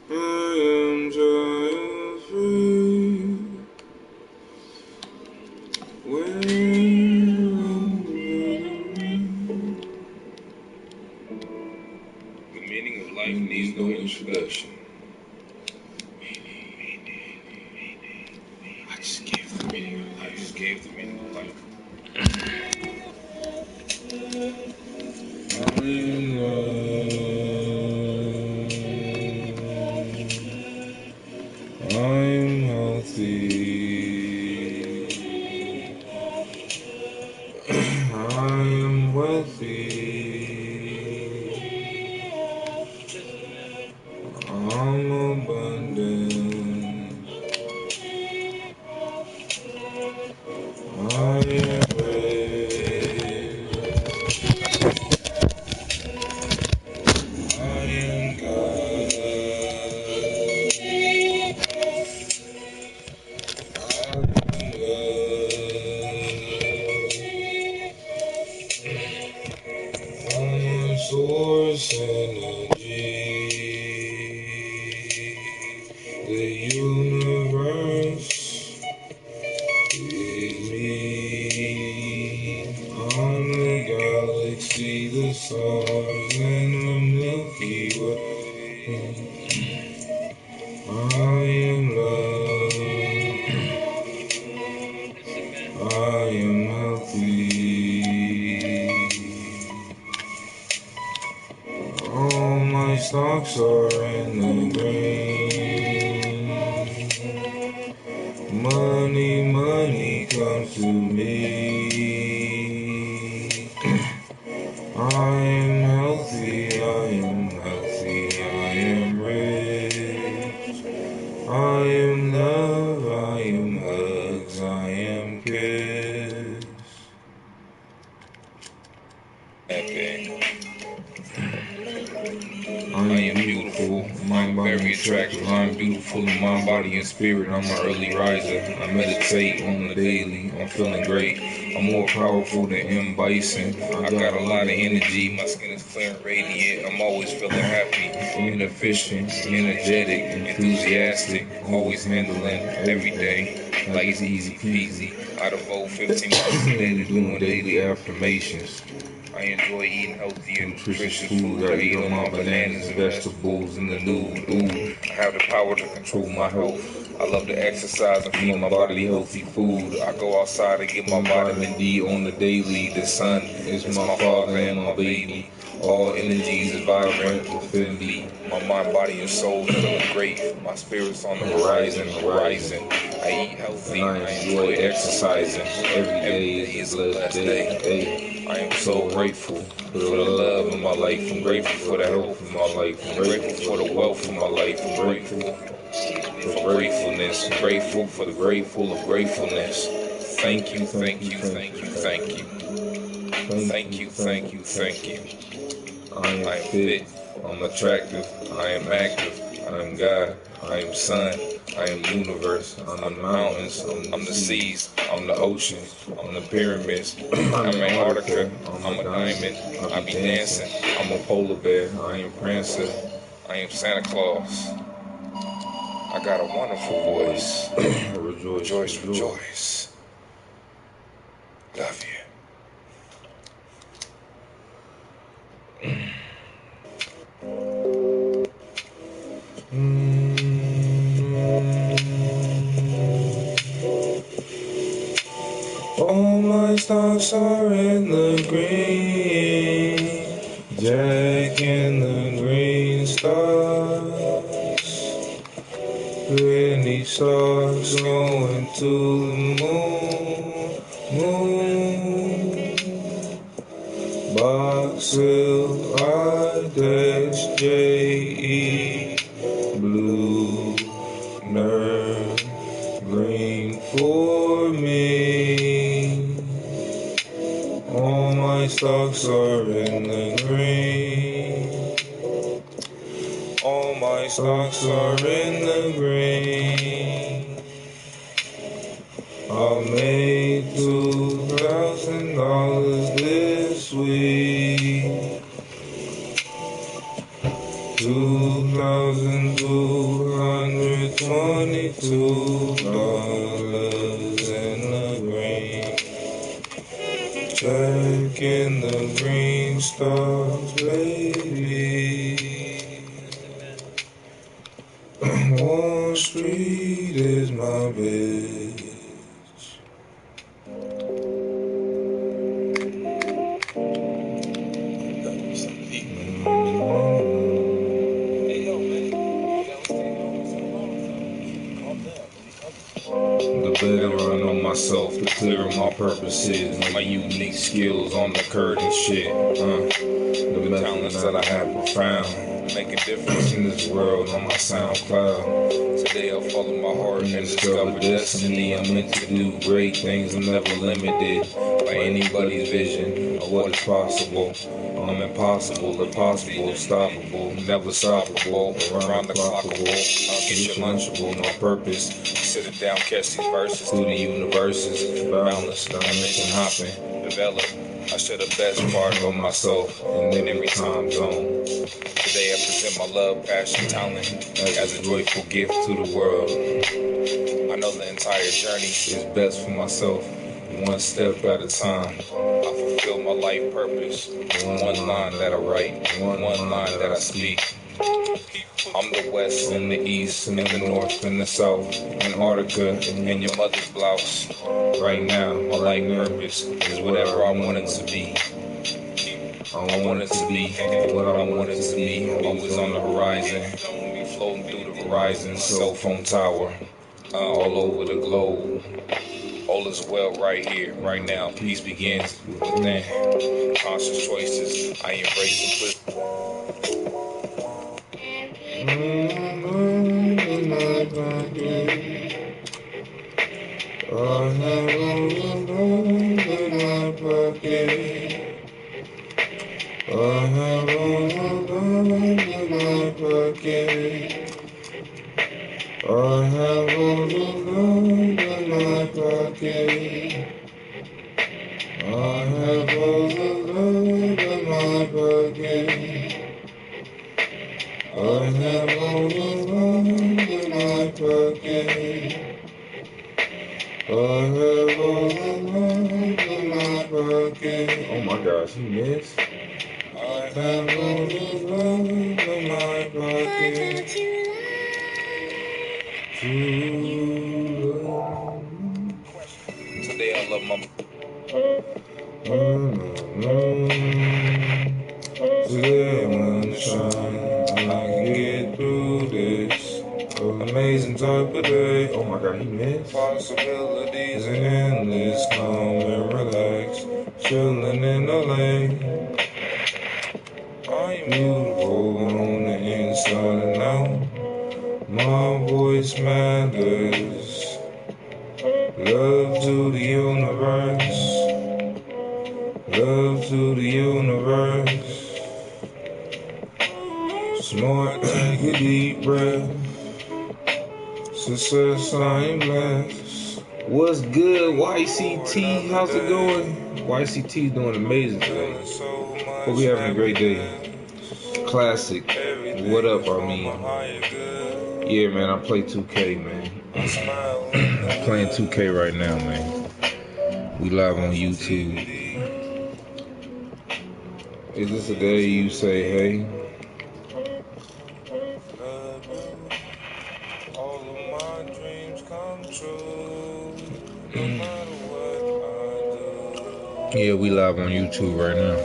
I am child-free. The meaning of life needs no introduction. I just gave the meaning of life. I just gave the meaning of life. I am healthy. I am wealthy. I'm abundant. I am rich. I am God. I am source energy. The universe is me. I'm the galaxy, the stars, and the Milky Way. I am love. I am healthy. All my stocks are in the green. Money, money comes to me. I am healthy, I am healthy, I am rich. I am love, I am hugs, I am kiss. I am beautiful, I'm very attractive, I'm beautiful in mind, body, and spirit. I'm an early riser, I meditate on the daily, I'm feeling great. I'm more powerful than M. Bison. I got a lot of energy, my skin is clear and radiant. I'm always feeling happy, inefficient, energetic, enthusiastic, always handling every day like it's easy peasy. I devote 15 minutes a day to doing daily affirmations. I enjoy eating healthy and nutritious food. I eat all my bananas and vegetables in the nude. I have the power to control my health. I love to exercise and feed my body healthy food. I go outside and get my vitamin D on the daily. The sun is my father and my baby. All energies is vibrant within me. My mind, body, and soul feeling great. My spirit's on the horizon. I eat healthy. I enjoy exercising. Every day is a blessed day. I am so grateful for the love in my life. I'm grateful for the health in my life. I'm grateful for the wealth in my life. I'm grateful for gratefulness. I'm grateful for the grateful of gratefulness. Thank you, thank you, thank you, thank you. Thank you, thank you, thank you. I am fit. I'm attractive. I am active. I am God. I am sun. I am universe. I'm the mountains. I'm the seas. I'm the oceans. I'm the pyramids. I'm Antarctica. I'm a diamond. I be dancing. I'm a polar bear. I am Prancer. I am Santa Claus. I got a wonderful voice. Rejoice, rejoice. Love you. All my stocks are in the green. Jack in the green stocks. Penny stocks going to the moon. Box Hill, I-J-E. Blue, nerd, green for me. All my stocks are in the green. All my stocks are in the green. I made $2,000 this week. $2,000 $2,222 in the green. Check in the green stars, baby. Wall Street is my bitch. The better I know myself, the clearer my purpose is. My unique skills on the curve and shit. The talents that I have profound, make a difference in this world on my SoundCloud. Today I'll follow my heart and discover destiny. I'm meant to do great things. I'm never limited by anybody's vision of what is possible. I'm impossible, impossible, stoppable, never stoppable, around the clockable, unconditional, no purpose. Sit it down, catch these verses through the universes, boundless, dimension hopping, develop. I share the best part of myself in every time zone. Today I present my love, passion, talent as a joyful gift to the world. I know the entire journey is best for myself, one step at a time. I fulfill my life purpose, one line that I write, one line that I speak. I'm the west and the east and the north and the south, Antarctica and your mother's blouse. Right now, my life purpose is whatever I want it to be. I want it to be what I want it to be. Always on the horizon, floating through the horizon, cell phone tower, all over the globe. All is well right here, right now. Peace begins within. Conscious choices, I embrace simplicity. I have all the love in my pocket. I have all the love in my pocket. I have all the love in my pocket. I have all the love in my pocket. I have all the love in my pocket. I have all the love in my pocket. Oh my gosh, you missed. I have all the love in my pocket. Today I love my. Today I wanna shine, and I can get through this amazing type of day. Oh my God, he missed. Possibilities are endless, calm and relax, chilling in the lane. I'm beautiful on the inside and out. My voice matters. Love to the universe. Love to the universe. Smart, take a deep breath. Success, I am blessed. What's good, YCT? How's it going? YCT doing amazing today. Hope you're having a great day. Classic. What up, I mean? Yeah, man, I play 2K, man. I'm playing 2K right now, man. We live on YouTube. Is this a day you say, hey? All of my dreams come true, no matter what I do. Yeah, we live on YouTube right now.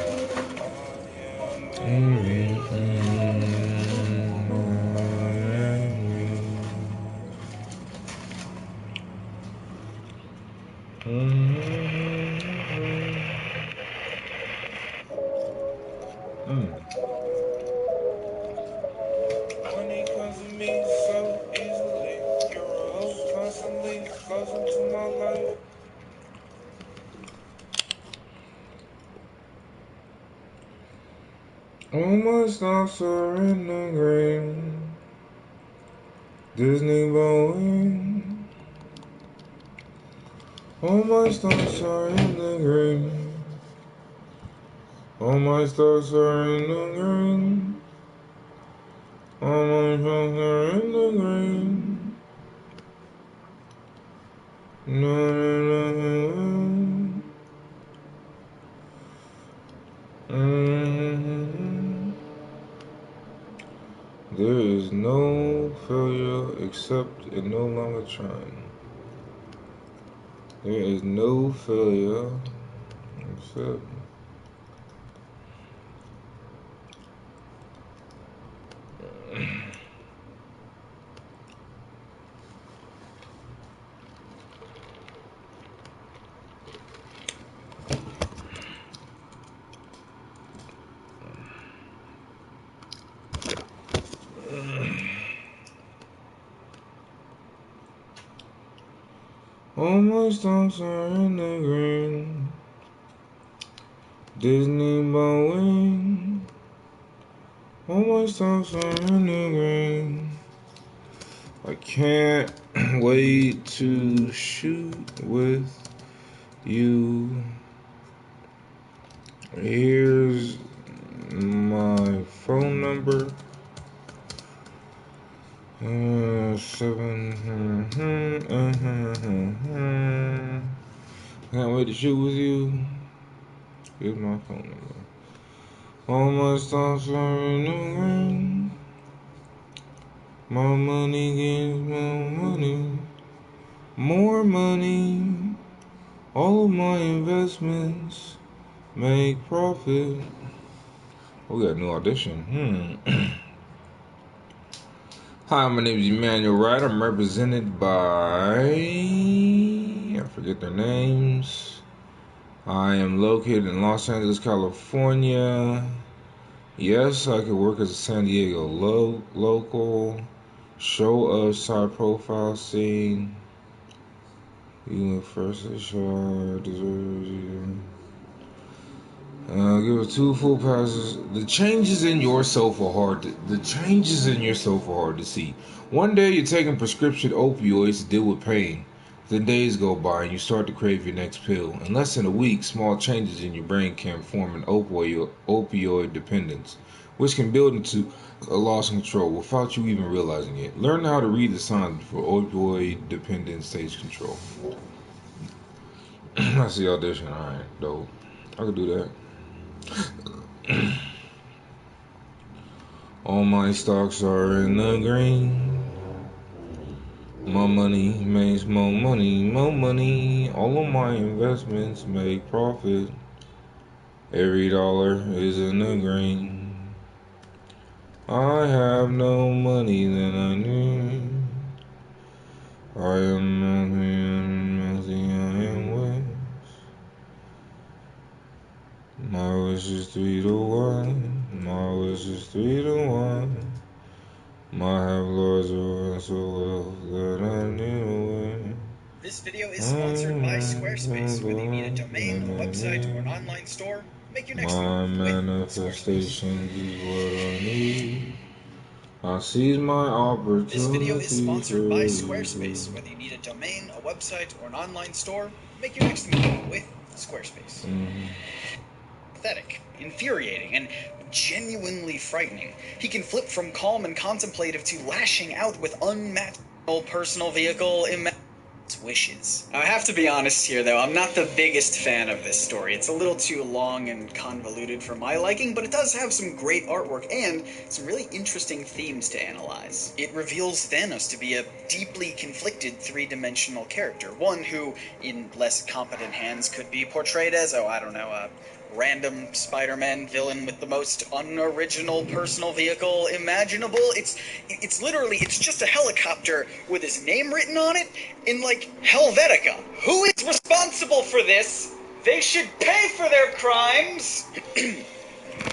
Money comes to me so easily. Euros constantly flows into my life. All my stocks are in the green. Disney Boeing. All my stocks are in the green. All my stocks are in the green. All my songs are in the green. No, no, no, no. There is no failure except in no longer trying. There is no failure except all my stocks are in the green. Disney Boeing. All my stocks are in the green. I can't wait to shoot with you. Here's my phone number. 7. Can't wait to shoot with you. Here's my phone number. All my stocks are in the green. My money gives more money. More money. All of my investments make profit. We got a new audition. Hi, my name is Emmanuel Wright. I'm represented by, I forget their names. I am located in Los Angeles, California. Yes, I could work as a San Diego local. Show us side profile scene. You went first to shot. Give us 2 full passes. The changes in yourself are hard to see. One day you're taking prescription opioids to deal with pain. Then days go by and you start to crave your next pill. In less than a week, small changes in your brain can form an opioid dependence, which can build into a loss of control without you even realizing it. Learn how to read the signs before opioid dependence takes control. That's the audition. Alright, dope. I could do that. All my stocks are in the green. My money makes more money, more money. All of my investments make profit. Every dollar is in the green. I have no money than I need. I am nothing, I am wish. My wish is 3 to 1. My wish is 3 to 1. My have lords of so well that I knew it. This video is sponsored by Squarespace. Whether you need a domain, a website, or an online store, make your next my move with manifestation is what I need. I seize my opportunity. This video is sponsored by Squarespace. Whether you need a domain, a website, or an online store, make your next move with Squarespace. Pathetic, infuriating, and genuinely frightening. He can flip from calm and contemplative to lashing out with unmatched personal vehicle wishes. I have to be honest here, though, I'm not the biggest fan of this story. It's a little too long and convoluted for my liking, but it does have some great artwork and some really interesting themes to analyze. It reveals Thanos to be a deeply conflicted three-dimensional character, one who, in less competent hands, could be portrayed as, a random Spider-Man villain with the most unoriginal personal vehicle imaginable. It's just a helicopter with his name written on it in, Helvetica. Who is responsible for this? They should pay for their crimes!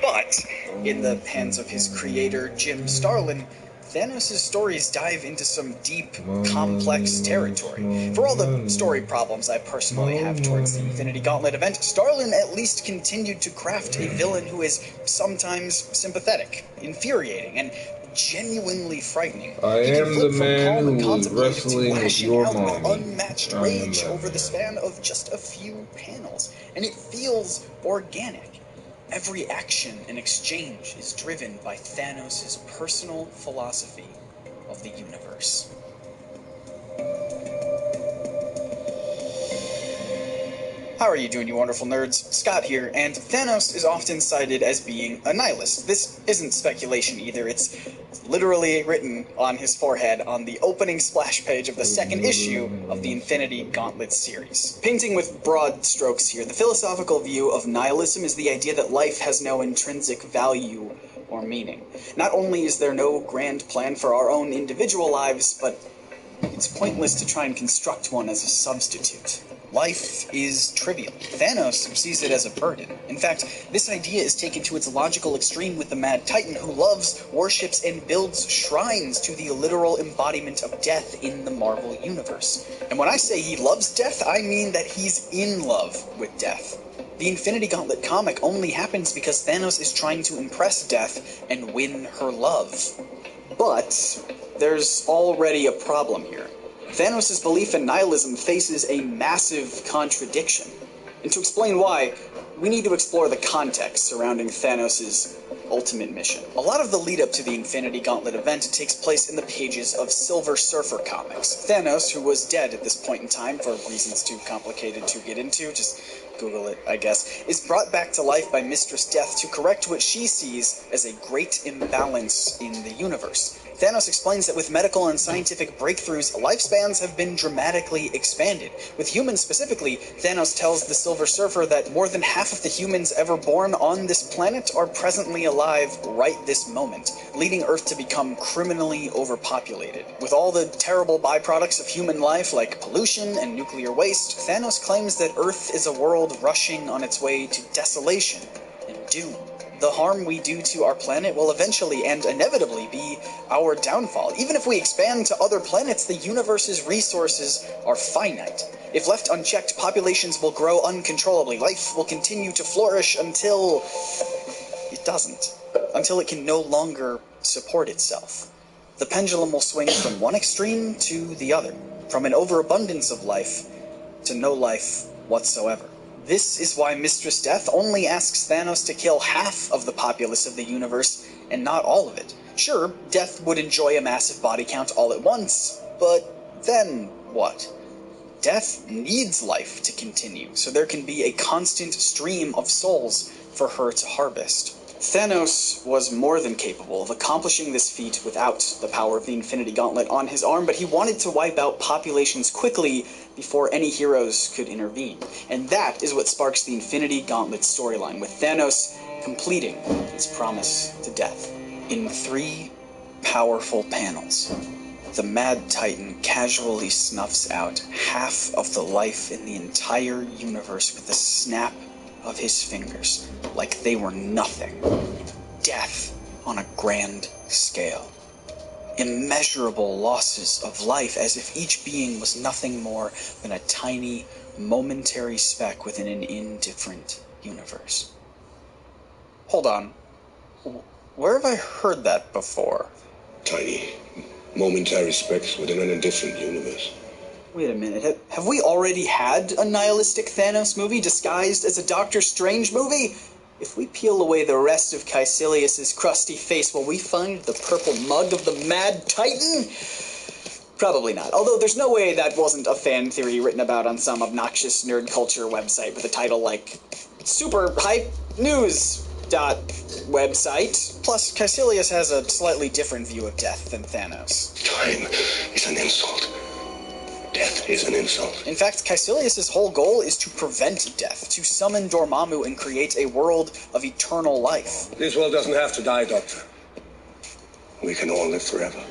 But, in the hands of his creator, Jim Starlin, Thanos' stories dive into some deep, complex territory. For all the story problems I personally have towards the Infinity Gauntlet event, Starlin at least continued to craft a villain who is sometimes sympathetic, infuriating, and genuinely frightening. I am the man who was wrestling with your mommy. Unmatched rage over the span of just a few panels, and it feels organic. Every action and exchange is driven by Thanos' personal philosophy of the universe. How are you doing, you wonderful nerds? Scott here, and Thanos is often cited as being a nihilist. This isn't speculation either, it's literally written on his forehead on the opening splash page of the second issue of the Infinity Gauntlet series. Painting with broad strokes here, the philosophical view of nihilism is the idea that life has no intrinsic value or meaning. Not only is there no grand plan for our own individual lives, but it's pointless to try and construct one as a substitute. Life is trivial. Thanos sees it as a burden. In fact, this idea is taken to its logical extreme with the Mad Titan, who loves, worships, and builds shrines to the literal embodiment of death in the Marvel Universe. And when I say he loves death, I mean that he's in love with death. The Infinity Gauntlet comic only happens because Thanos is trying to impress Death and win her love. But there's already a problem here. Thanos' belief in nihilism faces a massive contradiction. And to explain why, we need to explore the context surrounding Thanos' ultimate mission. A lot of the lead-up to the Infinity Gauntlet event takes place in the pages of Silver Surfer comics. Thanos, who was dead at this point in time for reasons too complicated to get into, just Google it, I guess, is brought back to life by Mistress Death to correct what she sees as a great imbalance in the universe. Thanos explains that with medical and scientific breakthroughs, lifespans have been dramatically expanded. With humans specifically, Thanos tells the Silver Surfer that more than half of the humans ever born on this planet are presently alive right this moment, leading Earth to become criminally overpopulated. With all the terrible byproducts of human life like pollution and nuclear waste, Thanos claims that Earth is a world rushing on its way to desolation and doom. The harm we do to our planet will eventually and inevitably be our downfall. Even if we expand to other planets, the universe's resources are finite. If left unchecked, populations will grow uncontrollably. Life will continue to flourish until it doesn't. Until it can no longer support itself. The pendulum will swing from one extreme to the other. From an overabundance of life to no life whatsoever. This is why Mistress Death only asks Thanos to kill half of the populace of the universe, and not all of it. Sure, Death would enjoy a massive body count all at once, but then what? Death needs life to continue, so there can be a constant stream of souls for her to harvest. Thanos was more than capable of accomplishing this feat without the power of the Infinity Gauntlet on his arm, but he wanted to wipe out populations quickly before any heroes could intervene. And that is what sparks the Infinity Gauntlet storyline, with Thanos completing his promise to Death. In 3 powerful panels, the Mad Titan casually snuffs out half of the life in the entire universe with a snap of his fingers, like they were nothing. Death on a grand scale. Immeasurable losses of life, as if each being was nothing more than a tiny, momentary speck within an indifferent universe. Hold on. Where have I heard that before? Tiny, momentary specks within an indifferent universe. Wait a minute, have we already had a nihilistic Thanos movie disguised as a Doctor Strange movie? If we peel away the rest of Caecilius' crusty face, will we find the purple mug of the Mad Titan? Probably not. Although there's no way that wasn't a fan theory written about on some obnoxious nerd culture website with a title like Super Hype News website. Plus, Caecilius has a slightly different view of death than Thanos. Time is an insult. Death is an insult. In fact, Caecilius' whole goal is to prevent death, to summon Dormammu and create a world of eternal life. This world doesn't have to die, Doctor. We can all live forever.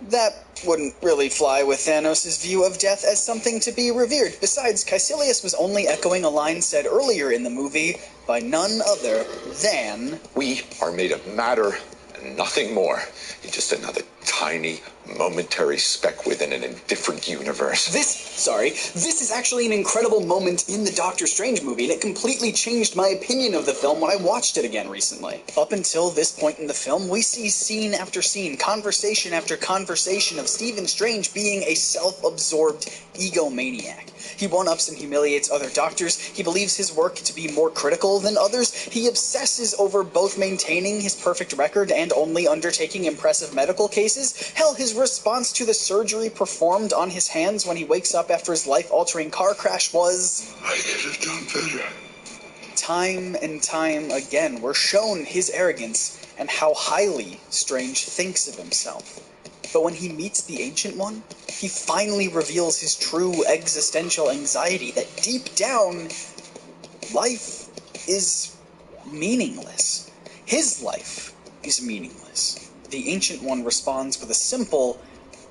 That wouldn't really fly with Thanos' view of death as something to be revered. Besides, Caecilius was only echoing a line said earlier in the movie by none other than... We are made of matter and nothing more. You're just another tiny, momentary speck within an indifferent universe. This is actually an incredible moment in the Doctor Strange movie, and it completely changed my opinion of the film when I watched it again recently. Up until this point in the film, we see scene after scene, conversation after conversation of Stephen Strange being a self-absorbed egomaniac. He one-ups and humiliates other doctors, he believes his work to be more critical than others, he obsesses over both maintaining his perfect record and only undertaking impressive medical cases. Hell, his response to the surgery performed on his hands when he wakes up after his life-altering car crash was, I could have done better. Time and time again, we're shown his arrogance and how highly Strange thinks of himself. But when he meets the Ancient One, he finally reveals his true existential anxiety that deep down, life is meaningless. His life is meaningless. The Ancient One responds with a simple,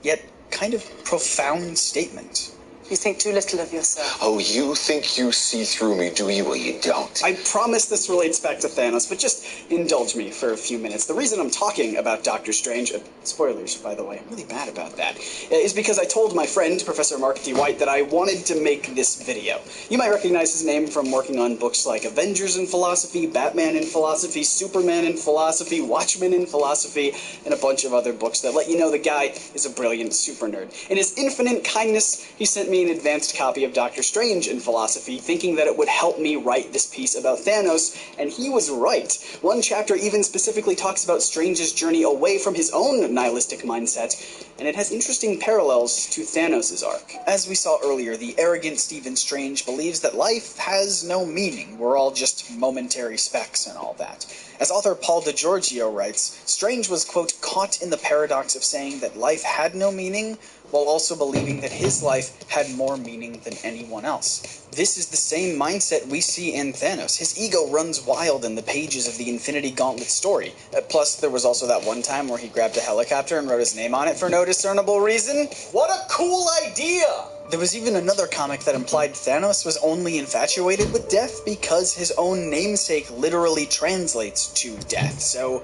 yet kind of profound statement. You think too little of yourself. Oh, you think you see through me, do you? Well, you don't. I promise this relates back to Thanos, but just indulge me for a few minutes. The reason I'm talking about Doctor Strange, spoilers, by the way, I'm really bad about that, is because I told my friend, Professor Mark D. White, that I wanted to make this video. You might recognize his name from working on books like Avengers in Philosophy, Batman in Philosophy, Superman in Philosophy, Watchmen in Philosophy, and a bunch of other books that let you know the guy is a brilliant super nerd. In his infinite kindness, he sent me an advanced copy of Doctor Strange in Philosophy, thinking that it would help me write this piece about Thanos, and he was right. One chapter even specifically talks about Strange's journey away from his own nihilistic mindset, and it has interesting parallels to Thanos' arc. As we saw earlier, the arrogant Stephen Strange believes that life has no meaning. We're all just momentary specks and all that. As author Paul DiGiorgio writes, Strange was, quote, caught in the paradox of saying that life had no meaning, while also believing that his life had more meaning than anyone else. This is the same mindset we see in Thanos. His ego runs wild in the pages of the Infinity Gauntlet story. Plus, there was also that one time where he grabbed a helicopter and wrote his name on it for no discernible reason. What a cool idea! There was even another comic that implied Thanos was only infatuated with death because his own namesake literally translates to death. So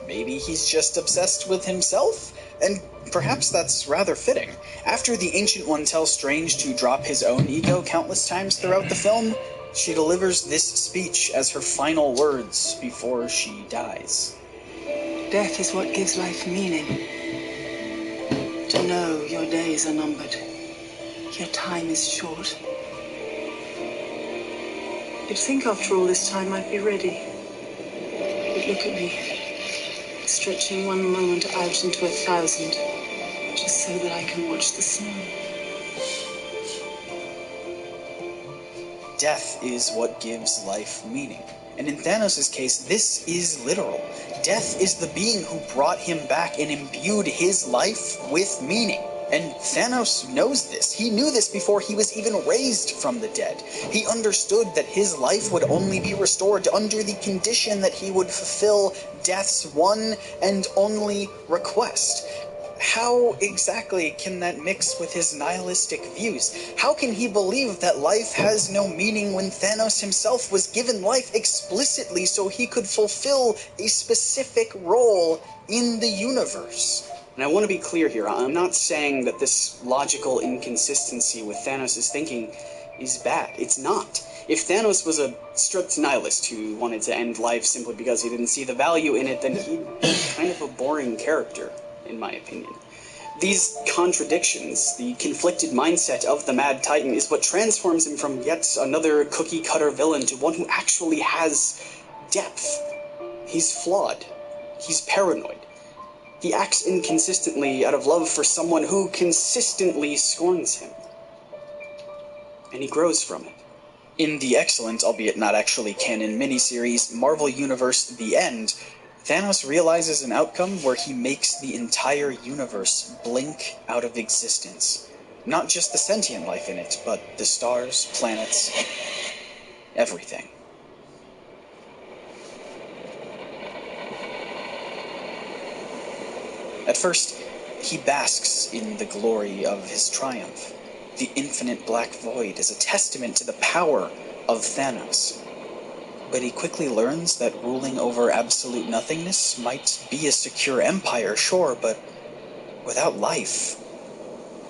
maybe he's just obsessed with himself? And perhaps that's rather fitting. After the Ancient One tells Strange to drop his own ego countless times throughout the film, she delivers this speech as her final words before she dies. Death is what gives life meaning. To know your days are numbered, your time is short. You'd think after all this time I'd be ready. But look at me. Stretching one moment out into 1,000, just so that I can watch the snow. Death is what gives life meaning. And in Thanos' case, this is literal. Death is the being who brought him back and imbued his life with meaning. And Thanos knows this. He knew this before he was even raised from the dead. He understood that his life would only be restored under the condition that he would fulfill death's one and only request. How exactly can that mix with his nihilistic views? How can he believe that life has no meaning when Thanos himself was given life explicitly so he could fulfill a specific role in the universe? And I want to be clear here, I'm not saying that this logical inconsistency with Thanos' thinking is bad. It's not. If Thanos was a strict nihilist who wanted to end life simply because he didn't see the value in it, then he'd be kind of a boring character, in my opinion. These contradictions, the conflicted mindset of the Mad Titan, is what transforms him from yet another cookie-cutter villain to one who actually has depth. He's flawed. He's paranoid. He acts inconsistently out of love for someone who consistently scorns him. And he grows from it. In the excellent, albeit not actually canon, miniseries Marvel Universe The End, Thanos realizes an outcome where he makes the entire universe blink out of existence. Not just the sentient life in it, but the stars, planets, everything. At first, he basks in the glory of his triumph. The infinite black void is a testament to the power of Thanos. But he quickly learns that ruling over absolute nothingness might be a secure empire, sure, but Without life,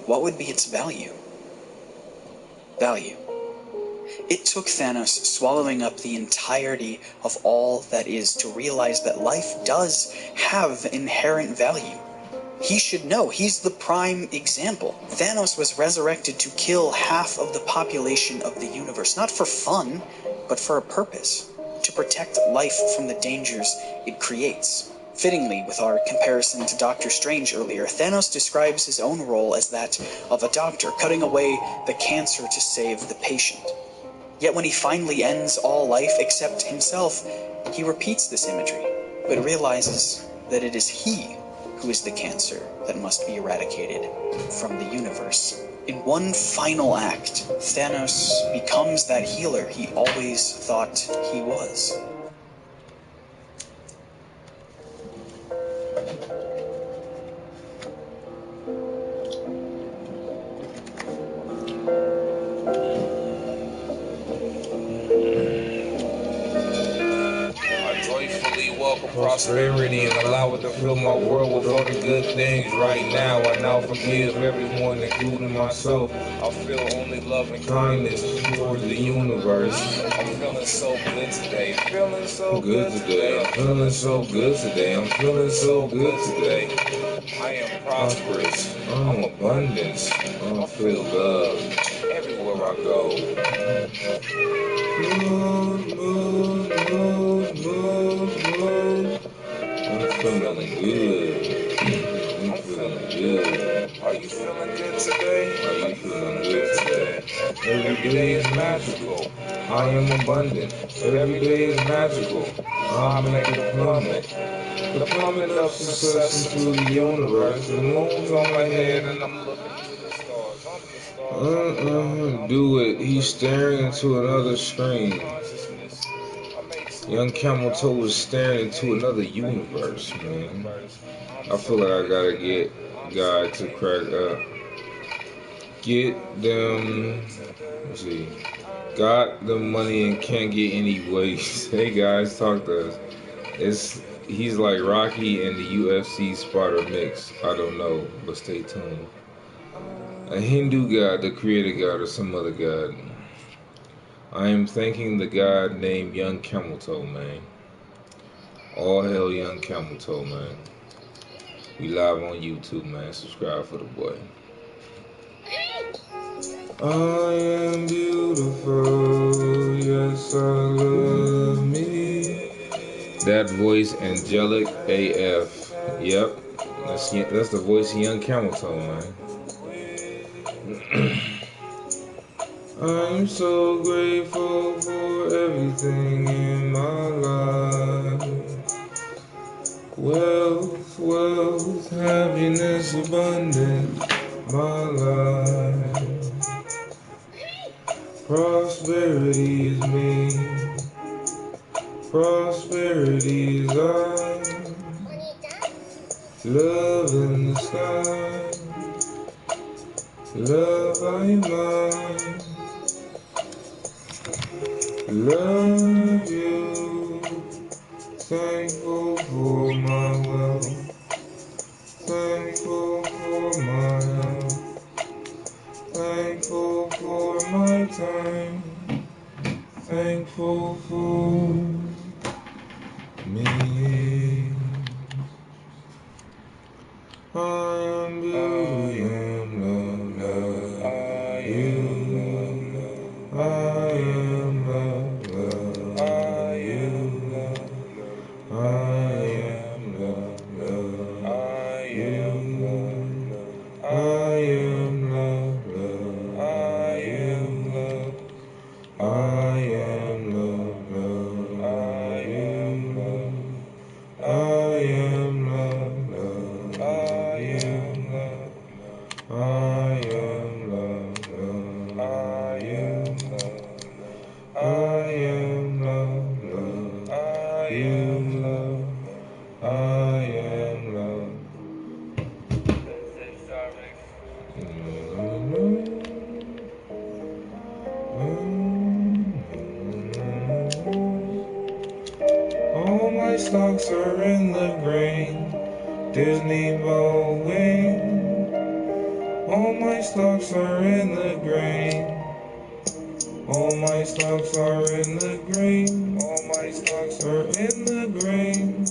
what would be its value? Value. It took Thanos swallowing up the entirety of all that is to realize that life does have inherent value. He should know. He's the prime example. Thanos was resurrected to kill half of the population of the universe, not for fun, but for a purpose, to protect life from the dangers it creates. Fittingly, with our comparison to Doctor Strange earlier, Thanos describes his own role as that of a doctor, cutting away the cancer to save the patient. Yet when he finally ends all life except himself, he repeats this imagery, but realizes that it is he who is the cancer that must be eradicated from the universe. In one final act, Thanos becomes that healer he always thought he was. Prosperity and allow it to fill my world with all the good things. Right now I now forgive everyone, including myself. I feel only love and kindness towards the universe. I'm feeling so good today. Feeling so good today. I'm feeling so good today. I'm feeling so good today. I am prosperous. I'm abundance. I feel love everywhere I go. Move. I'm feeling good. I'm feeling good. Are you feeling good today? Are you feeling good today? Every day is magical. I am abundant. Every day is magical. I make the plummet of success into the universe. The moon's on my head and I'm looking to the stars. I'm the stars. Do it. He's staring into another screen. Yungcameltoe is staring into another universe, man. I feel like I gotta get God to crack up. Get them, let's see, got the money and can't get any ways. Hey guys, talk to us. He's like Rocky and the UFC spotter mix. I don't know, but stay tuned. A Hindu god, the creator god, or some other god. I am thanking the god named Yungcameltoe, man. All hail Yungcameltoe, man. We live on YouTube, man. Subscribe for the boy. I am beautiful, yes, I love me. That voice, angelic AF. Yep, that's the voice of Yungcameltoe, man. I'm so grateful for everything in my life. Wealth, happiness, abundance, my life. Prosperity is me. Prosperity is I. Love in the sky. Love I mine. Love you. Thankful for my wealth. Thankful for my health. Thankful for my time. Thankful for me. I am beauty, I am love, I am love, I am love, I am love, I am love, I am love, I am love, I am love, I am love, I am love, I am love, I am love, I am love, I am love, I am love, I am love, I am love. All my stocks are in the green. Disney bow wings. stocks are in the green. All my stocks are in the green. All my stocks are in the green.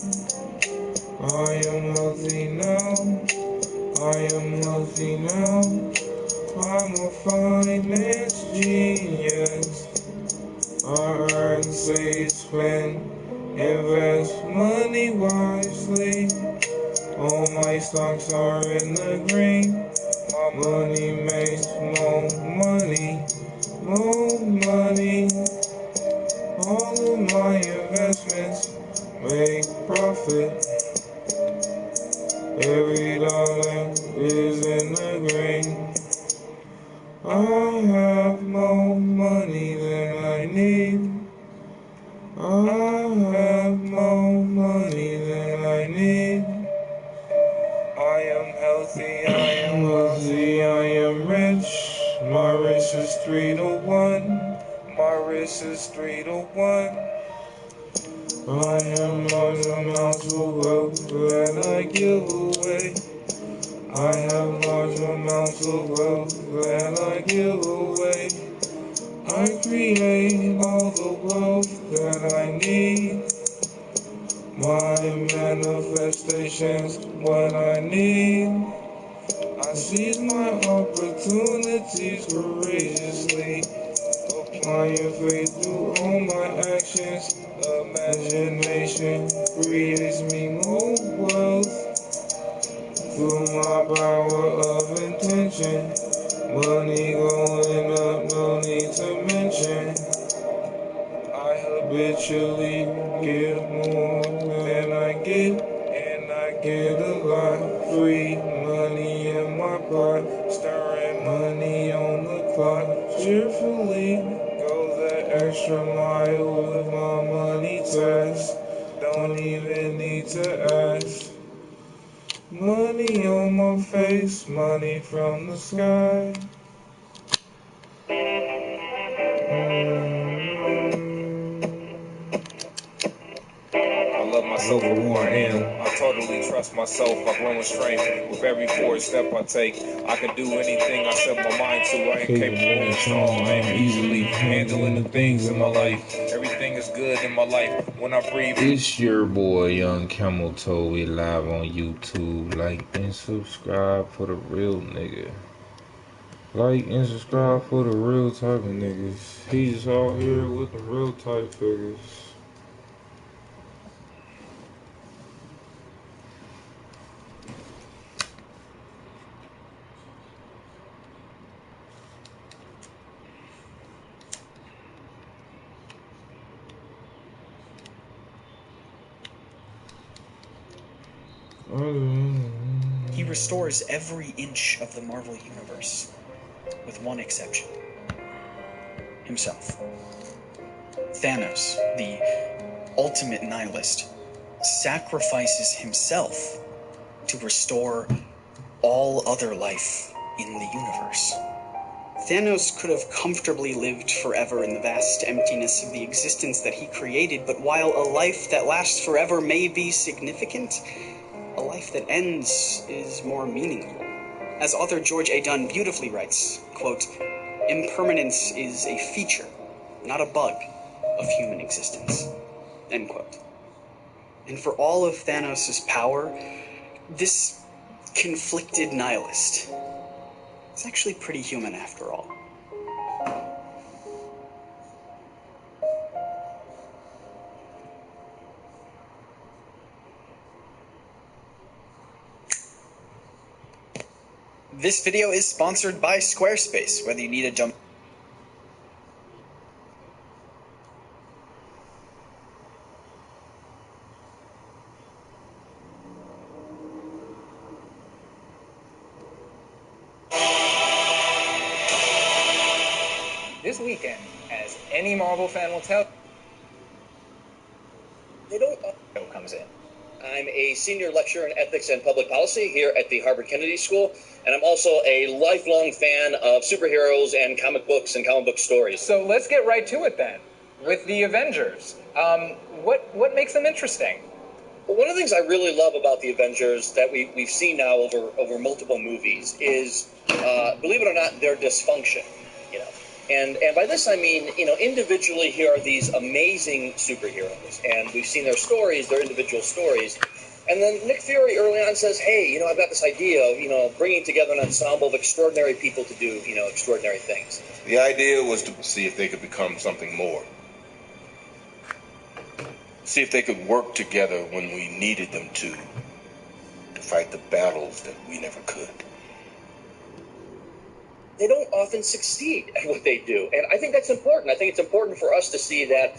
I am healthy now. I am healthy now. I'm a finance genius. I earn, save, spend, invest money wisely. All my stocks are in the green. My money makes more money, more money. All of my investments make profit. Every dollar is in the green. I have more money than I need. I have more money than I need. I am healthy, I am wealthy, I am rich. My risk is 3 to 1. My risk is 3 to 1. I am large amounts of wealth that I give away. I have large amounts of wealth that I give away. I create all the wealth that I need. My manifestations, what I need. I seize my opportunities courageously. Applying faith through all my actions. Imagination creates me more wealth. Through my power of intention. Money going up, no need to mention. I habitually give more than I get, and I get a lot. Free money in my pot, stirring money on the clock. Cheerfully go the extra mile with my money test. Don't even need to ask. Money on my face, money from the sky. I love myself for who I am. I totally trust myself. I grow in strength with every forward step I take. I can do anything I set my mind to. I am capable and strong. I am easily handling the things in my life. Everything is good in my life when I breathe. It's your boy yungcameltoe. We live on YouTube. Like and subscribe for the real nigga. Like and subscribe for the real type of niggas. He's out here with the real type figures. He restores every inch of the Marvel Universe, with one exception. Himself. Thanos, the ultimate nihilist, sacrifices himself to restore all other life in the universe. Thanos could have comfortably lived forever in the vast emptiness of the existence that he created, but while a life that lasts forever may be significant, a life that ends is more meaningful. As author George A. Dunn beautifully writes, quote, "Impermanence is a feature, not a bug, of human existence." End quote. And for all of Thanos' power, this conflicted nihilist is actually pretty human after all. This video is sponsored by Squarespace. Whether you need a jump... This weekend, as any Marvel fan will tell, comes in. I'm a senior lecturer in ethics and public policy here at the Harvard Kennedy School, and I'm also a lifelong fan of superheroes and comic books and comic book stories. So let's get right to it then, with the Avengers. What makes them interesting? But one of the things I really love about the Avengers that we've seen now over multiple movies is, believe it or not, their dysfunction. You know, and by this I mean, you know, individually here are these amazing superheroes, and we've seen their stories, their individual stories. And then Nick Fury early on says, hey, you know, I've got this idea of, you know, bringing together an ensemble of extraordinary people to do, you know, extraordinary things. The idea was to see if they could become something more. See if they could work together when we needed them to fight the battles that we never could. They don't often succeed at what they do. And I think that's important. I think it's important for us to see that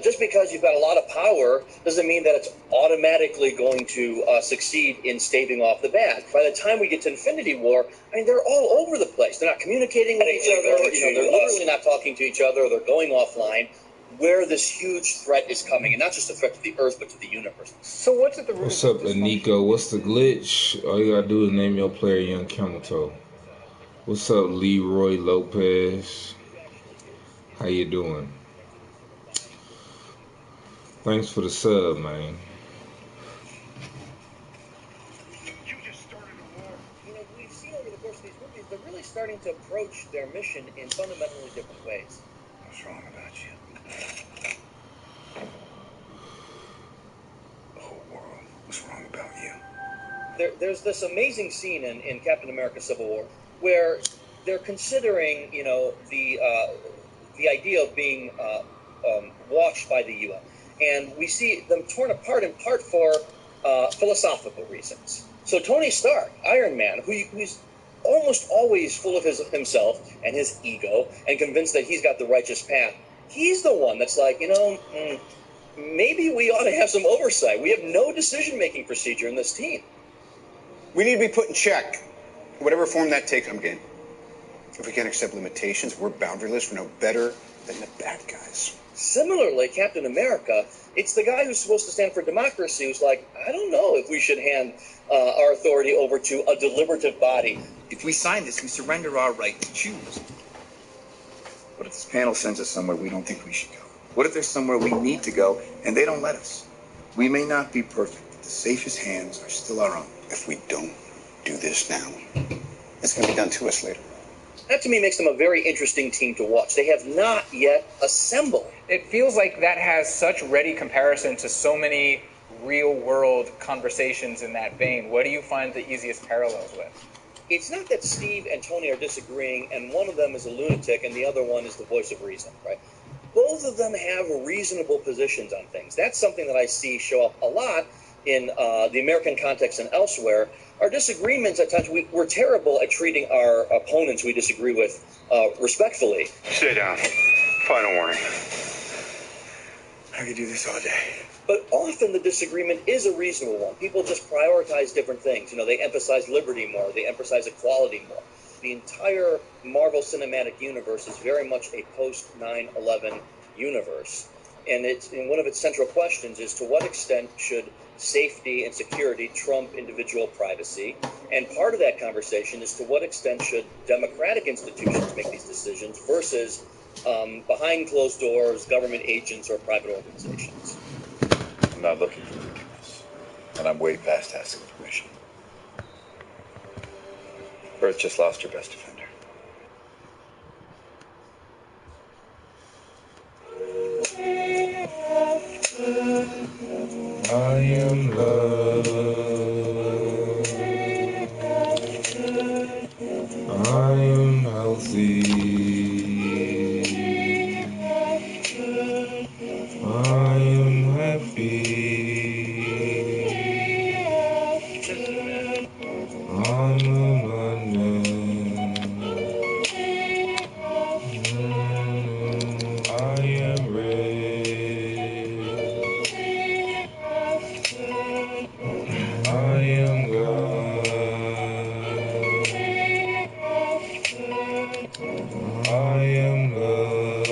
just because you've got a lot of power doesn't mean that it's automatically going to succeed in staving off the bad. By the time we get to Infinity War, I mean, they're all over the place. They're not communicating with each other. You know, they're literally not talking to each other. They're going offline. Where this huge threat is coming, and not just a threat to the Earth, but to the universe. So what's at the root? What's up, Nico? What's the glitch? All you gotta do is name your player yungcameltoe. What's up, Leroy Lopez? How you doing? Thanks for the sub, man. You know, we've seen over the course of these movies, they're really starting to approach their mission in fundamentally different ways. What's wrong about you? The whole world. What's wrong about you? There's this amazing scene in Captain America: Civil War where they're considering, you know, the idea of being watched by the UN, and we see them torn apart in part for philosophical reasons. So Tony Stark, Iron Man, who's almost always full of himself and his ego and convinced that he's got the righteous path, he's the one that's like, you know, maybe we ought to have some oversight. We have no decision-making procedure in this team. We need to be put in check. Whatever form that takes, I'm game. If we can't accept limitations, we're boundaryless. We're no better than the bad guys. Similarly, Captain America, it's the guy who's supposed to stand for democracy who's like, I don't know if we should hand our authority over to a deliberative body. If we sign this, we surrender our right to choose. What if this panel sends us somewhere we don't think we should go? What if there's somewhere we need to go and they don't let us? We may not be perfect, but the safest hands are still our own. If we don't do this now, it's going to be done to us later. That to me makes them a very interesting team to watch. They have not yet assembled. It feels like that has such ready comparison to so many real-world conversations in that vein. What do you find the easiest parallels with? It's not that Steve and Tony are disagreeing and one of them is a lunatic and the other one is the voice of reason, right? Both of them have reasonable positions on things. That's something that I see show up a lot in the American context and elsewhere. Our disagreements at times, we're terrible at treating our opponents we disagree with respectfully. Stay down. Final warning. I could do this all day. But often the disagreement is a reasonable one. People just prioritize different things. You know, they emphasize liberty more. They emphasize equality more. The entire Marvel Cinematic Universe is very much a post-9/11 universe. And one of its central questions is to what extent should safety and security trump individual privacy? And part of that conversation is to what extent should democratic institutions make these decisions versus behind closed doors, government agents, or private organizations? I'm not looking for forgiveness, and I'm way past asking permission. Earth just lost her best defender. I am love. I am healthy. I am happy. I'm abundant. I am rich. I am God. I am God.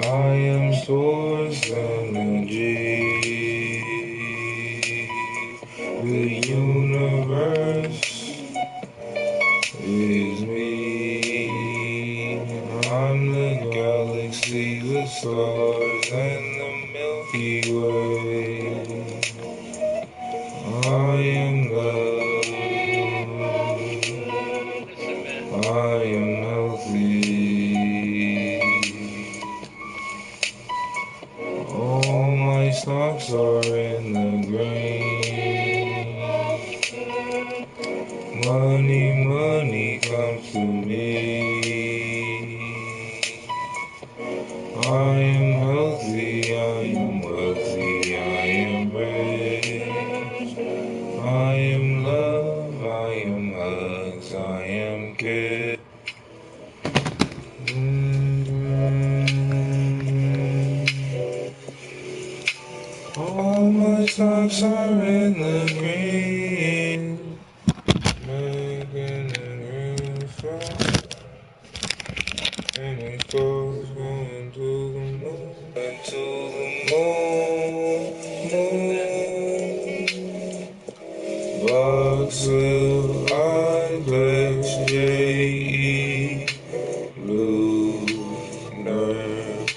I am source energy. The universe is me. I'm the galaxy with stars money comes to me. I am healthy, I am wealthy, I am rich. I am love, I am hugs, I am care. All my stocks are in the green. Making the green stuff. And it goes going to the moon. To the moon. Bucksville, I bless J.E. Blue, nerd,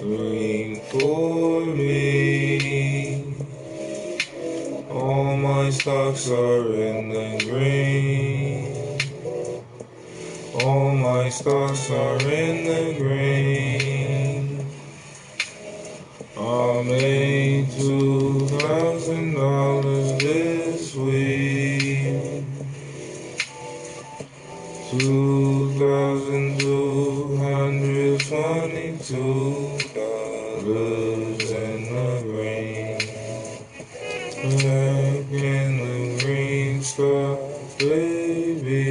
green for me. All my stocks are in the green. All my stocks are in the green. I made $2,000 this week. $2,222 in the green. Back in the green stuff, baby.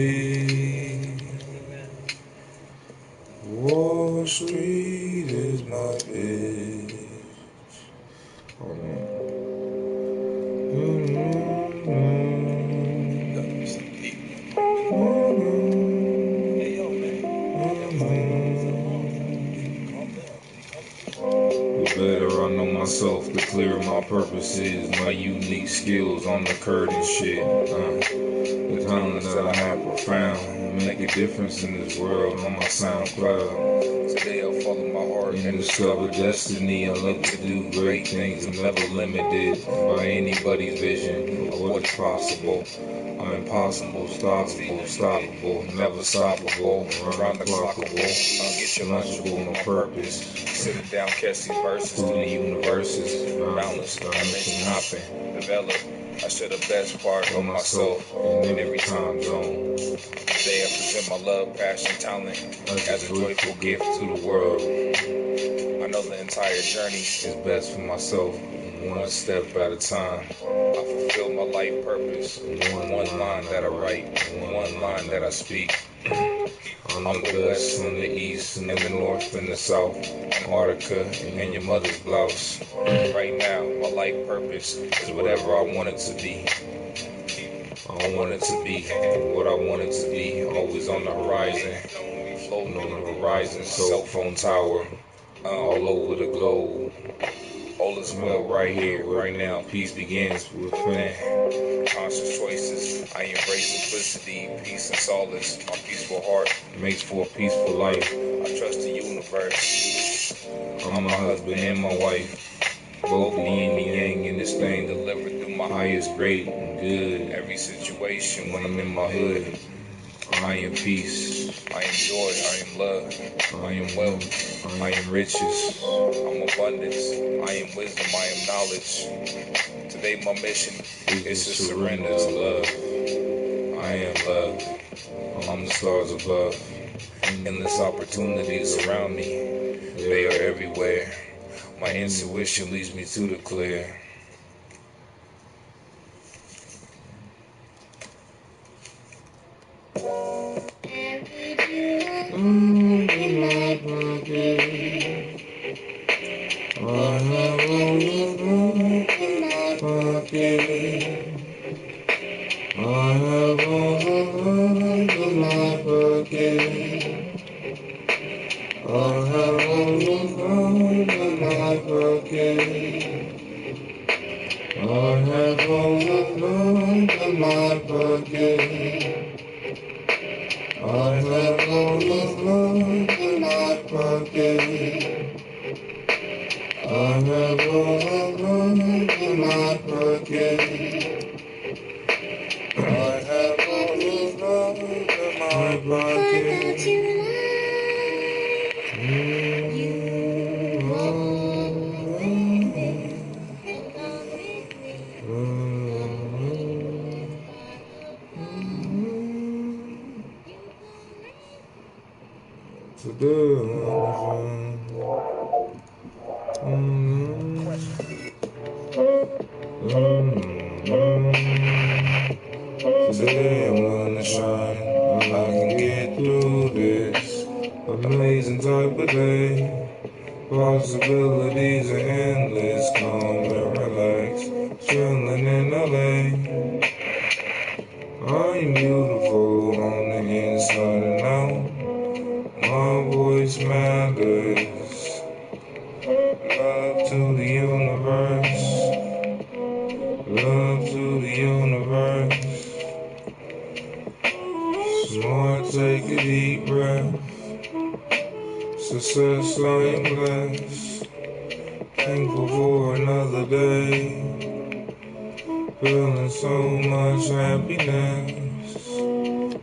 Wall Street is my bitch. Hold on. The better I know myself, the clearer my purpose is. My unique skills on the curtain shit. The talent that I have profound. Make a difference in this world on my SoundCloud. Today I'll follow my heart and discover destiny. I love to do great things. I'm never limited by anybody's vision of what's possible. I'm impossible, stoppable, never stoppable, around the clockable, ungetchallunchable, no purpose. Sitting down, catch these verses through the universes, boundless, dimension hopping, develop. I share the best part of myself in every time zone. Today I present my love, passion, talent as a joyful gift to the world. I know the entire journey is best for myself, one step at a time. I fulfill my life purpose, one line that I write, one line that I speak. I'm the west, from the east, and the north, and the south, Antarctica, and your mother's blouse. Right now, my life purpose is whatever I want it to be. I want it to be what I want it to be, always on the horizon, floating on the horizon, cell phone tower, all over the globe. All is well right here, right now. Peace begins within. Conscious choices. I embrace simplicity, peace and solace. My peaceful heart makes for a peaceful life. I trust the universe. I'm my husband and my wife. Both the yin and yang in this thing delivered through my highest grade and good. Every situation when I'm in my hood. I am peace, I am joy, I am love, I am wealth, I am riches, I'm abundance, I am wisdom, I am knowledge. Today my mission is to surrender to love. I am love, I'm the stars above, endless opportunities around me, they are everywhere. My intuition leads me to the clear. In my pocket, I have all the love in my pocket. I have all the love in my pocket. I have all the love in my pocket. I have all the love in my pocket. I have all the love in my pocket. I have all the love in my pocket. I have all the love in my pocket. Today I'm gonna shine. I can get through this amazing type of day. Possibilities are endless. Calm and relax. Chillin' in LA. I'm beautiful on the inside and out. My voice matters. Love to the universe. Love to the universe. Smart, take a deep breath. Success, I am blessed. Thankful for another day. Feeling so much happiness.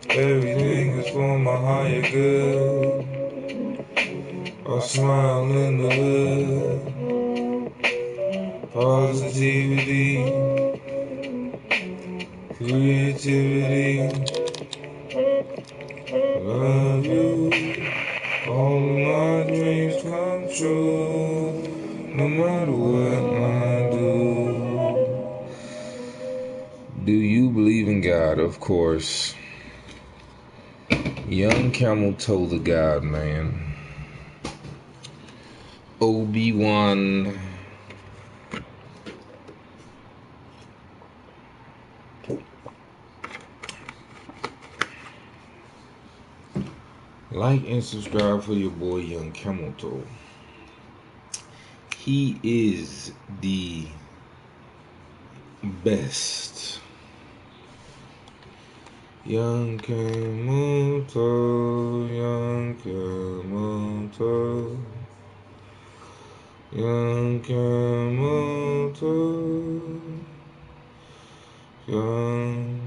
Everything is for my higher good. I smile in the hood. Positivity. Creativity. Love you. All of my dreams come true. No matter what I do. Do you believe in God? Of course. Young Camel Toe the God Man. Obi-Wan. Like and subscribe for your boy Young Camel Toe. He is the best. Young Camel Toe, Young Camel Toe, Young Camel Toe, Young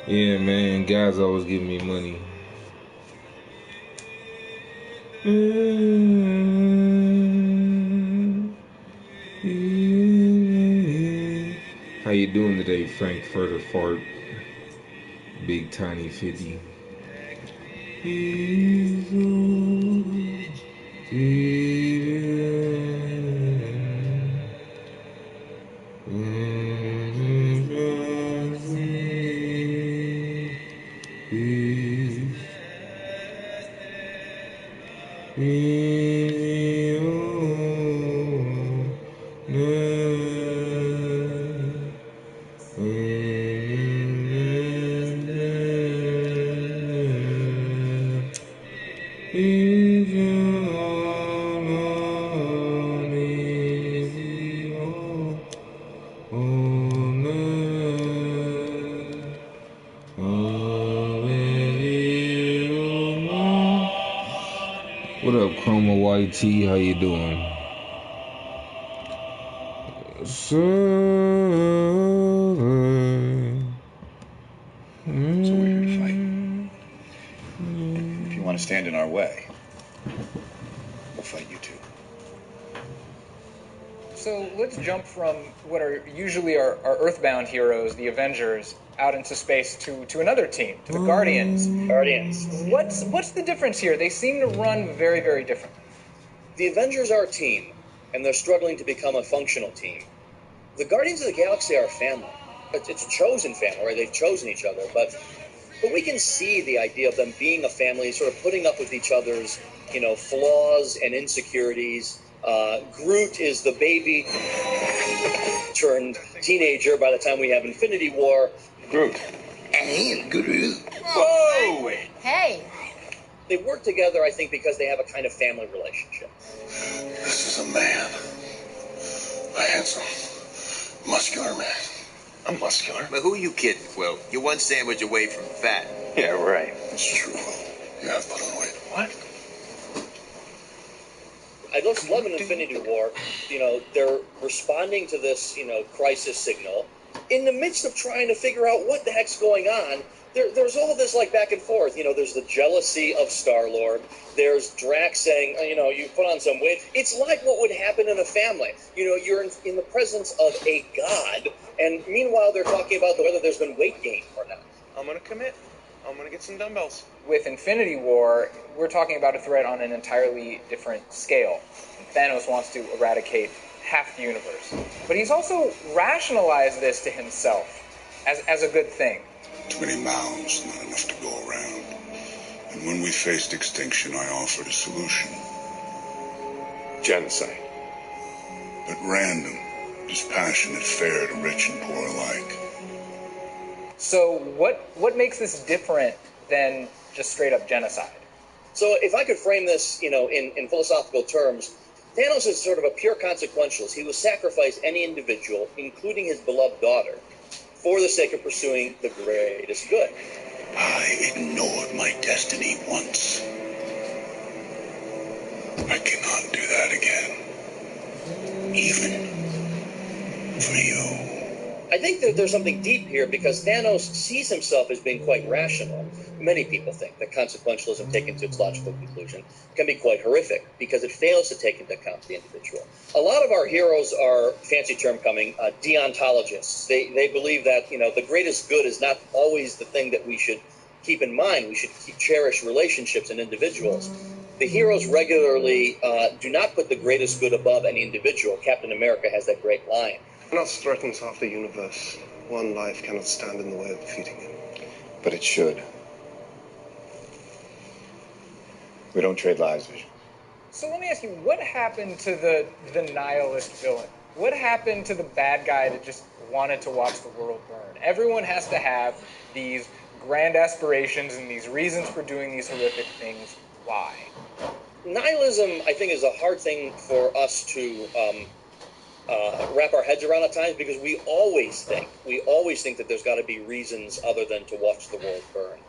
Yeah, man, guys always give me money. How you doing today, Frankfurter Fart? Big Tiny 50. What up, Chroma YT? How you doing? So we're here to fight. And if you want to stand in our way, we'll fight you too. So let's jump from what are usually our earthbound heroes, the Avengers, out into space to another team, to the Guardians. What's the difference here? They seem to run very, very different. The Avengers are a team, and they're struggling to become a functional team. The Guardians of the Galaxy are a family. it's a chosen family, right? They've chosen each other, but we can see the idea of them being a family, sort of putting up with each other's, flaws and insecurities. Groot is the baby turned teenager by the time we have Infinity War. Groot. Whoa! Hey. They work together, I think, because they have a kind of family relationship. This is a man. A handsome, muscular man. I'm muscular. But who are you kidding, Quill? You're one sandwich away from fat. Yeah, right. It's true. Yeah, I've put on weight. What? I just love in Infinity War, they're responding to this, crisis signal. In the midst of trying to figure out what the heck's going on, there's all this, back and forth. There's the jealousy of Star-Lord. There's Drax saying, you put on some weight. It's like what would happen in a family. You're in the presence of a god, and meanwhile they're talking about whether there's been weight gain or not. I'm going to commit. I'm going to get some dumbbells. With Infinity War, we're talking about a threat on an entirely different scale. Thanos wants to eradicate half the universe. But he's also rationalized this to himself as a good thing. Too many mouths, not enough to go around. And when we faced extinction, I offered a solution. Genocide. But random, dispassionate, fair to rich and poor alike. So what makes this different than just straight up genocide? So if I could frame this, in philosophical terms, Thanos is sort of a pure consequentialist. He will sacrifice any individual, including his beloved daughter, for the sake of pursuing the greatest good. I ignored my destiny once. I cannot do that again. Even for you. I think that there's something deep here because Thanos sees himself as being quite rational. Many people think that consequentialism taken to its logical conclusion can be quite horrific because it fails to take into account the individual. A lot of our heroes are, fancy term coming, deontologists. They believe that, the greatest good is not always the thing that we should keep in mind. We should cherish relationships and individuals. The heroes regularly do not put the greatest good above any individual. Captain America has that great line. Thanos threatens half the universe. One life cannot stand in the way of defeating him. But it should. We don't trade lives, Vision. So let me ask you, what happened to the nihilist villain? What happened to the bad guy that just wanted to watch the world burn? Everyone has to have these grand aspirations and these reasons for doing these horrific things. Why? Nihilism, I think, is a hard thing for us to wrap our heads around at times because we always think that there's got to be reasons other than to watch the world burn.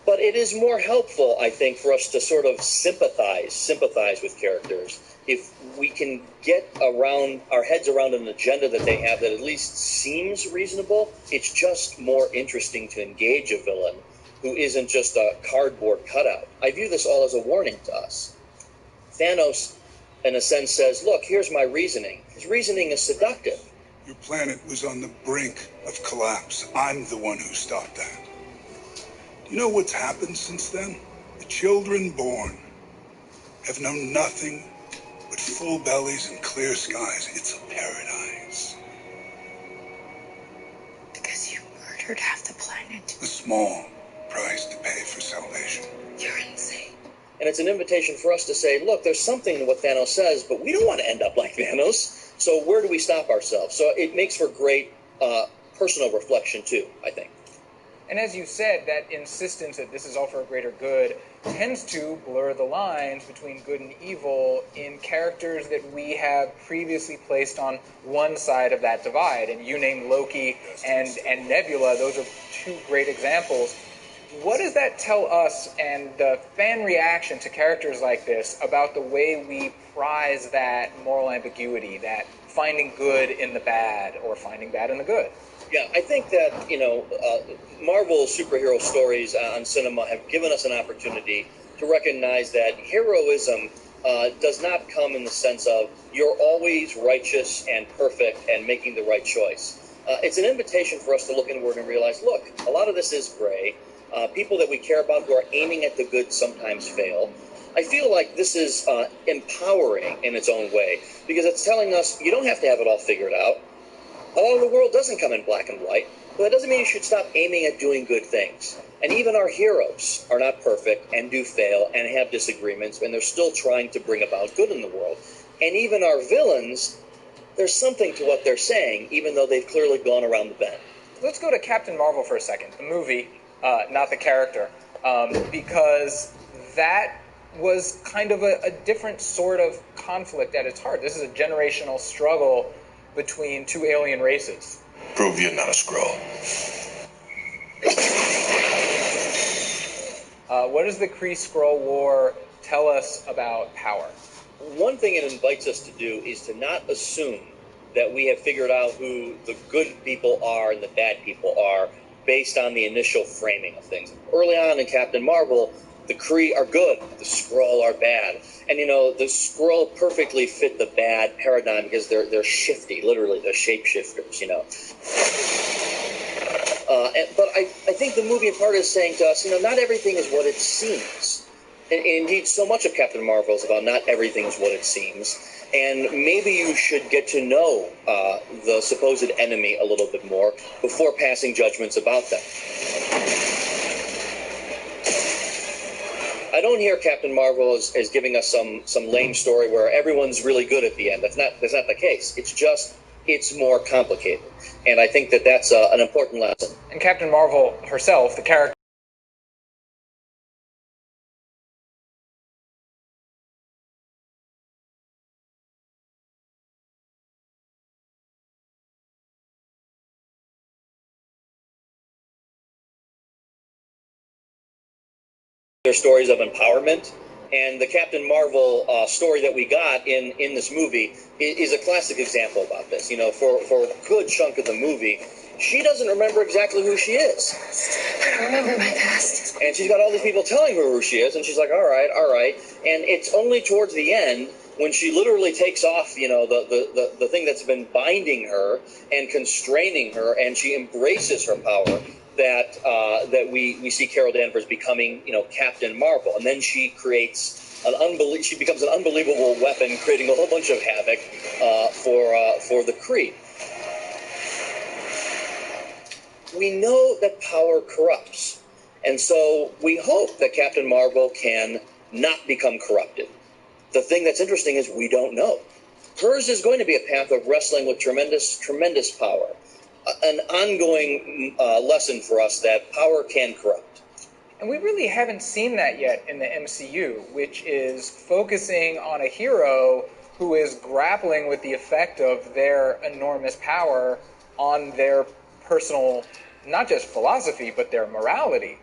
But it is more helpful, I think, for us to sort of sympathize with characters if we can get our heads around an agenda that they have that at least seems reasonable. It's just more interesting to engage a villain who isn't just a cardboard cutout. I view this all as a warning to us. Thanos, in a sense, says, look, here's my reasoning. His reasoning is seductive. Your planet was on the brink of collapse. I'm the one who stopped that. Do you know what's happened since then? The children born have known nothing but full bellies and clear skies. It's a paradise. Because you murdered half the planet. A small price to pay for salvation. You're insane. And it's an invitation for us to say, look, there's something to what Thanos says, but we don't want to end up like Thanos. So where do we stop ourselves? So it makes for great personal reflection, too, I think. And as you said, that insistence that this is all for a greater good tends to blur the lines between good and evil in characters that we have previously placed on one side of that divide. And you named Loki and Nebula. Those are two great examples. What does that tell us and the fan reaction to characters like this about the way we prize that moral ambiguity, that finding good in the bad or finding bad in the good? Yeah, I think that, Marvel superhero stories on cinema have given us an opportunity to recognize that heroism does not come in the sense of you're always righteous and perfect and making the right choice. It's an invitation for us to look inward and realize, look, a lot of this is gray. People that we care about who are aiming at the good sometimes fail. I feel like this is empowering in its own way because it's telling us you don't have to have it all figured out. A lot of the world doesn't come in black and white, but that doesn't mean you should stop aiming at doing good things. And even our heroes are not perfect and do fail and have disagreements, and they're still trying to bring about good in the world. And even our villains, there's something to what they're saying, even though they've clearly gone around the bend. Let's go to Captain Marvel for a second, the movie, not the character, because that was kind of a different sort of conflict at its heart. This is a generational struggle between two alien races. Prove you're not a Skrull. What does the Kree-Skrull War tell us about power? One thing it invites us to do is to not assume that we have figured out who the good people are and the bad people are based on the initial framing of things. Early on in Captain Marvel, the Kree are good, the Skrull are bad. And, you know, the Skrull perfectly fit the bad paradigm because they're shifty, literally, they're shapeshifters, you know. But I think the movie in part is saying to us, you know, not everything is what it seems. And indeed, so much of Captain Marvel is about not everything is what it seems. And maybe you should get to know the supposed enemy a little bit more before passing judgments about them. I don't hear Captain Marvel as giving us some lame story where everyone's really good at the end. That's not the case. It's just, it's more complicated. And I think that that's an important lesson. And Captain Marvel herself, the character, Their stories of empowerment, and the Captain Marvel story that we got in this movie is a classic example about this. You know, for a good chunk of the movie, she doesn't remember exactly who she is. I don't remember my past. And she's got all these people telling her who she is, and she's like, all right. And it's only towards the end when she literally takes off, you know, the thing that's been binding her and constraining her, and she embraces her power, that we see Carol Danvers becoming, you know, Captain Marvel. And then she creates she becomes an unbelievable weapon, creating a whole bunch of havoc for the Kree. We know that power corrupts, and so we hope that Captain Marvel can not become corrupted. The thing that's interesting is we don't know. Hers is going to be a path of wrestling with tremendous power. An ongoing lesson for us that power can corrupt. and we really haven't seen that yet in the MCU, which is focusing on a hero who is grappling with the effect of their enormous power on their personal, not just philosophy, but their morality.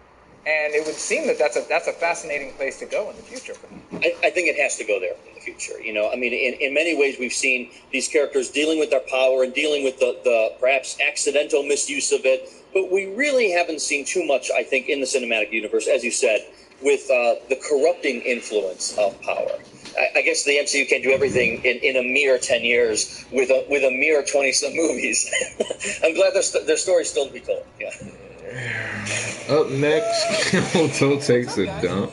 And it would seem that that's a fascinating place to go in the future. I think it has to go there in the future. You know, I mean, in many ways, we've seen these characters dealing with their power and dealing with the perhaps accidental misuse of it. But we really haven't seen too much, I think, in the cinematic universe, as you said, with the corrupting influence of power. I guess the MCU can't do everything in a mere 10 years with a mere 20-some movies. I'm glad their story's still to be told. Yeah. Up next, Cameltoe takes a dump.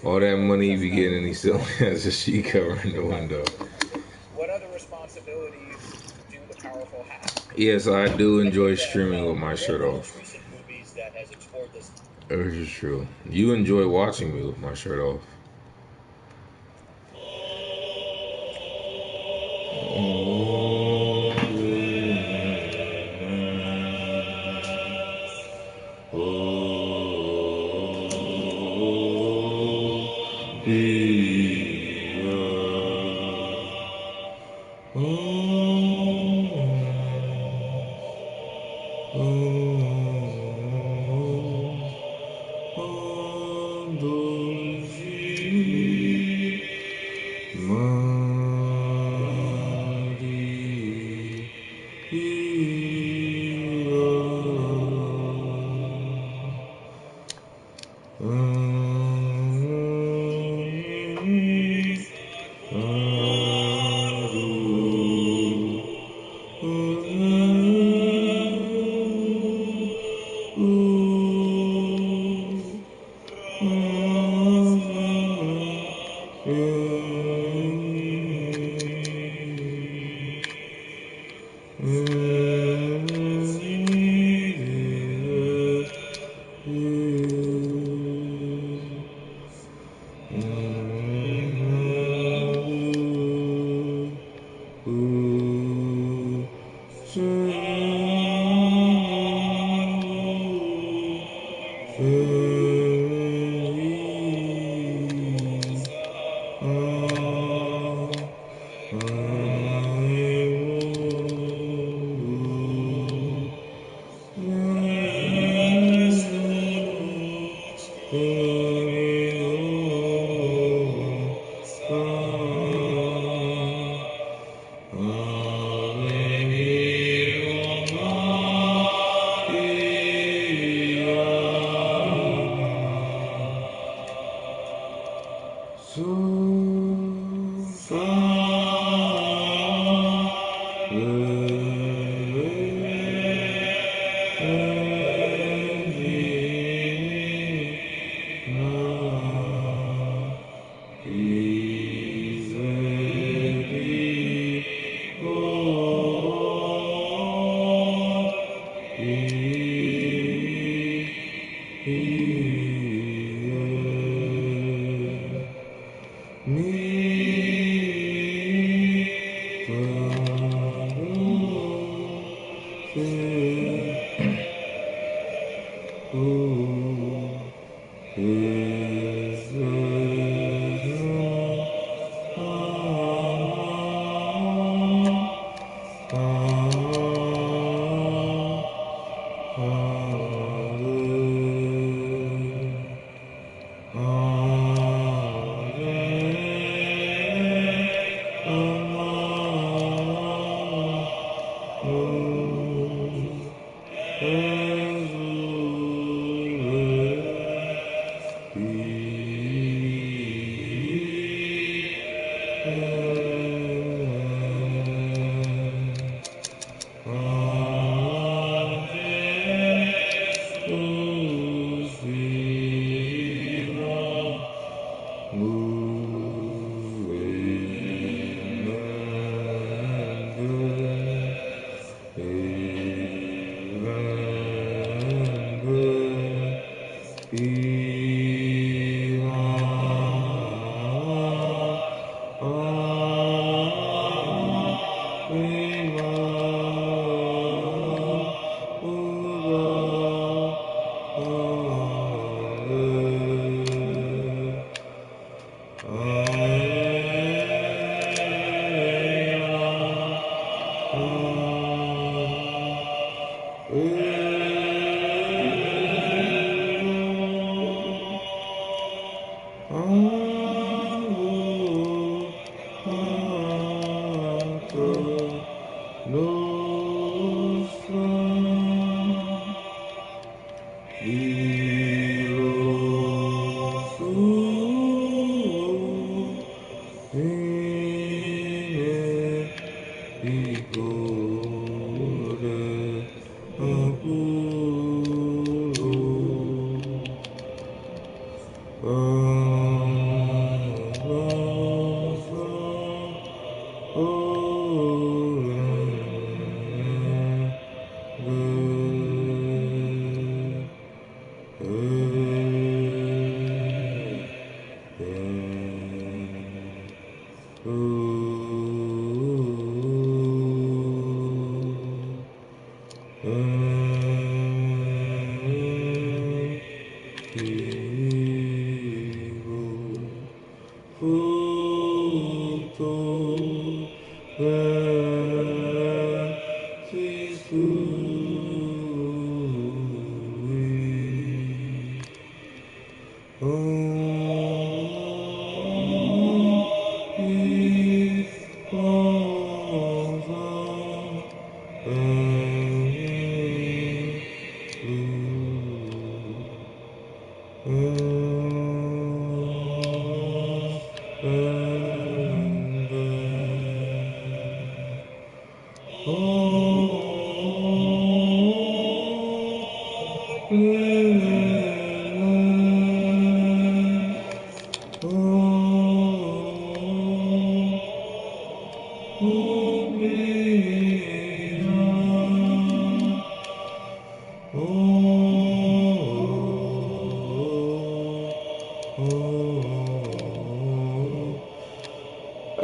All that money you be getting, he still has a sheet covering the window. What other responsibilities do the powerful have? Yes, I do enjoy streaming with my shirt off. This is true. You enjoy watching me with my shirt off.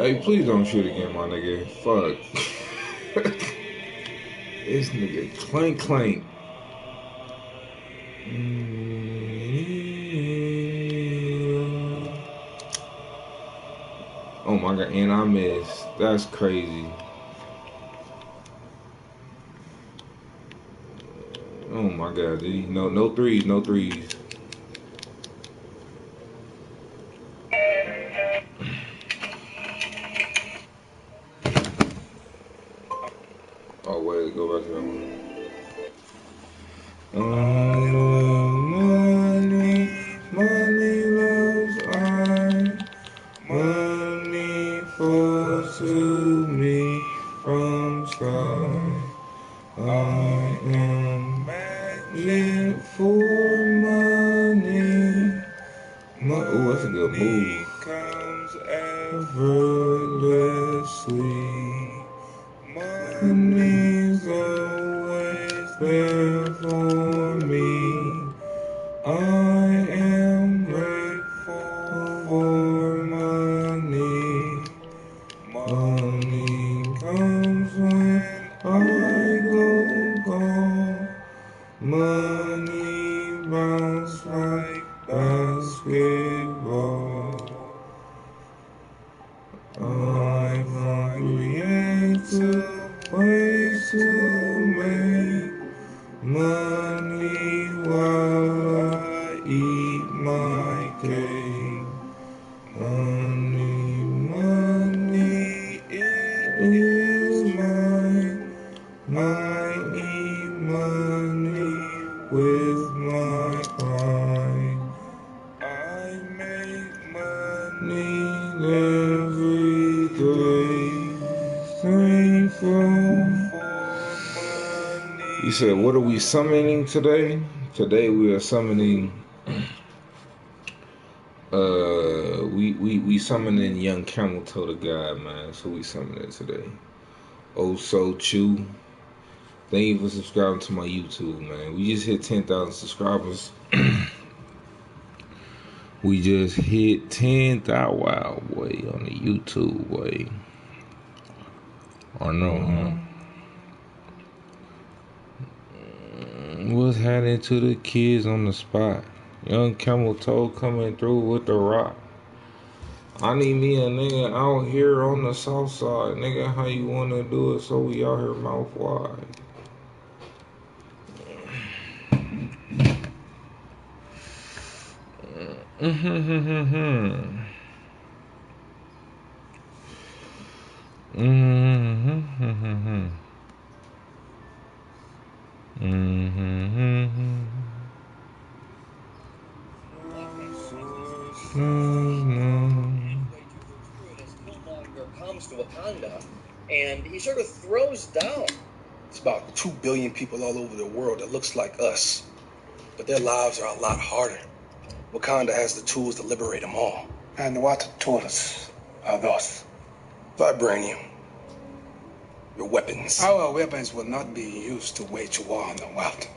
Hey, please don't shoot again, my nigga. Fuck. This nigga clank clank. Oh my god, and I missed. That's crazy. Oh my god, dude. No threes, no threes. Oh wait, go back to that one. Money loves money falls to me from sky. I am meant for money. Oh, that's a good move. Comes effortlessly. Money's always there for me. I am grateful for money. Money comes when I go gone. Money bounce like basketball. I've created ways to make money while I eat my cake. Money, money, it is mine. I eat money with my pride. I make money every day. Thankful for money. You said, what are we summoning today? Today we are summoning. We summoning yungcameltoe, the god, man. So we summoning today. Oh so chew. Thank you for subscribing to my YouTube, man. We just hit 10,000 subscribers. We just hit 10,000. Wow, boy, on the YouTube, boy. I know, huh? What's happening to the kids on the spot? Yungcameltoe coming through with the rock. I need me a nigga out here on the south side. Nigga, how you wanna do it so we out here mouth wide? Comes to Wakanda, and he sort of throws down. It's about 2 billion people all over the world that looks like us, but their lives are a lot harder. Wakanda has the tools to liberate them all. And what tools are those? Vibranium. Your weapons. Our weapons will not be used to wage war on the world.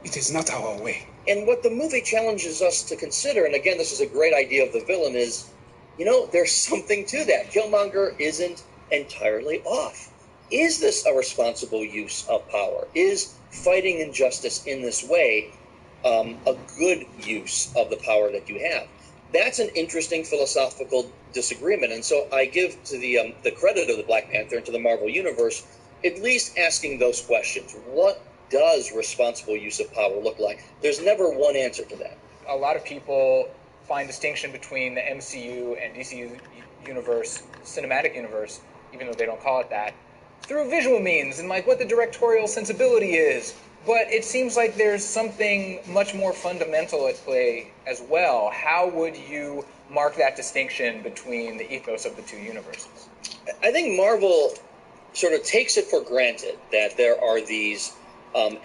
It is not our way. And what the movie challenges us to consider, and again, this is a great idea of the villain, is, you know, there's something to that. Killmonger isn't entirely off. Is this a responsible use of power? Is fighting injustice in this way a good use of the power that you have? That's an interesting philosophical disagreement, and so I give to the credit of the Black Panther and to the Marvel Universe at least asking those questions. What does responsible use of power look like? There's never one answer to that. A lot of people find distinction between the MCU and DC universe, cinematic universe, even though they don't call it that, through visual means and like what the directorial sensibility is. But it seems like there's something much more fundamental at play as well. How would you mark that distinction between the ethos of the two universes? I think Marvel sort of takes it for granted that there are these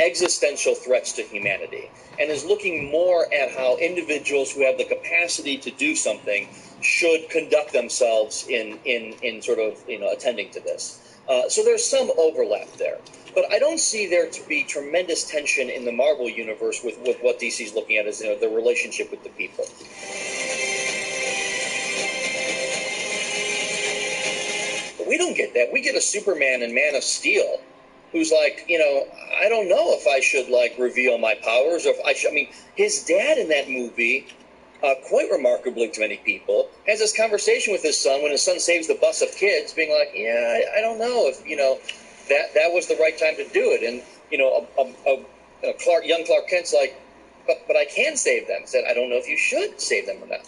existential threats to humanity, and is looking more at how individuals who have the capacity to do something should conduct themselves in sort of, you know, attending to this. So there's some overlap there. But I don't see there to be tremendous tension in the Marvel universe with what DC's looking at as, you know, the relationship with the people. But we don't get that. We get a Superman and Man of Steel who's like, I don't know if I should like reveal my powers, or if I should. I mean, his dad in that movie, quite remarkably to many people, has this conversation with his son when his son saves the bus of kids, being like, yeah, I don't know if that was the right time to do it. And young Clark Kent's like, but I can save them. Said, I don't know if you should save them or not.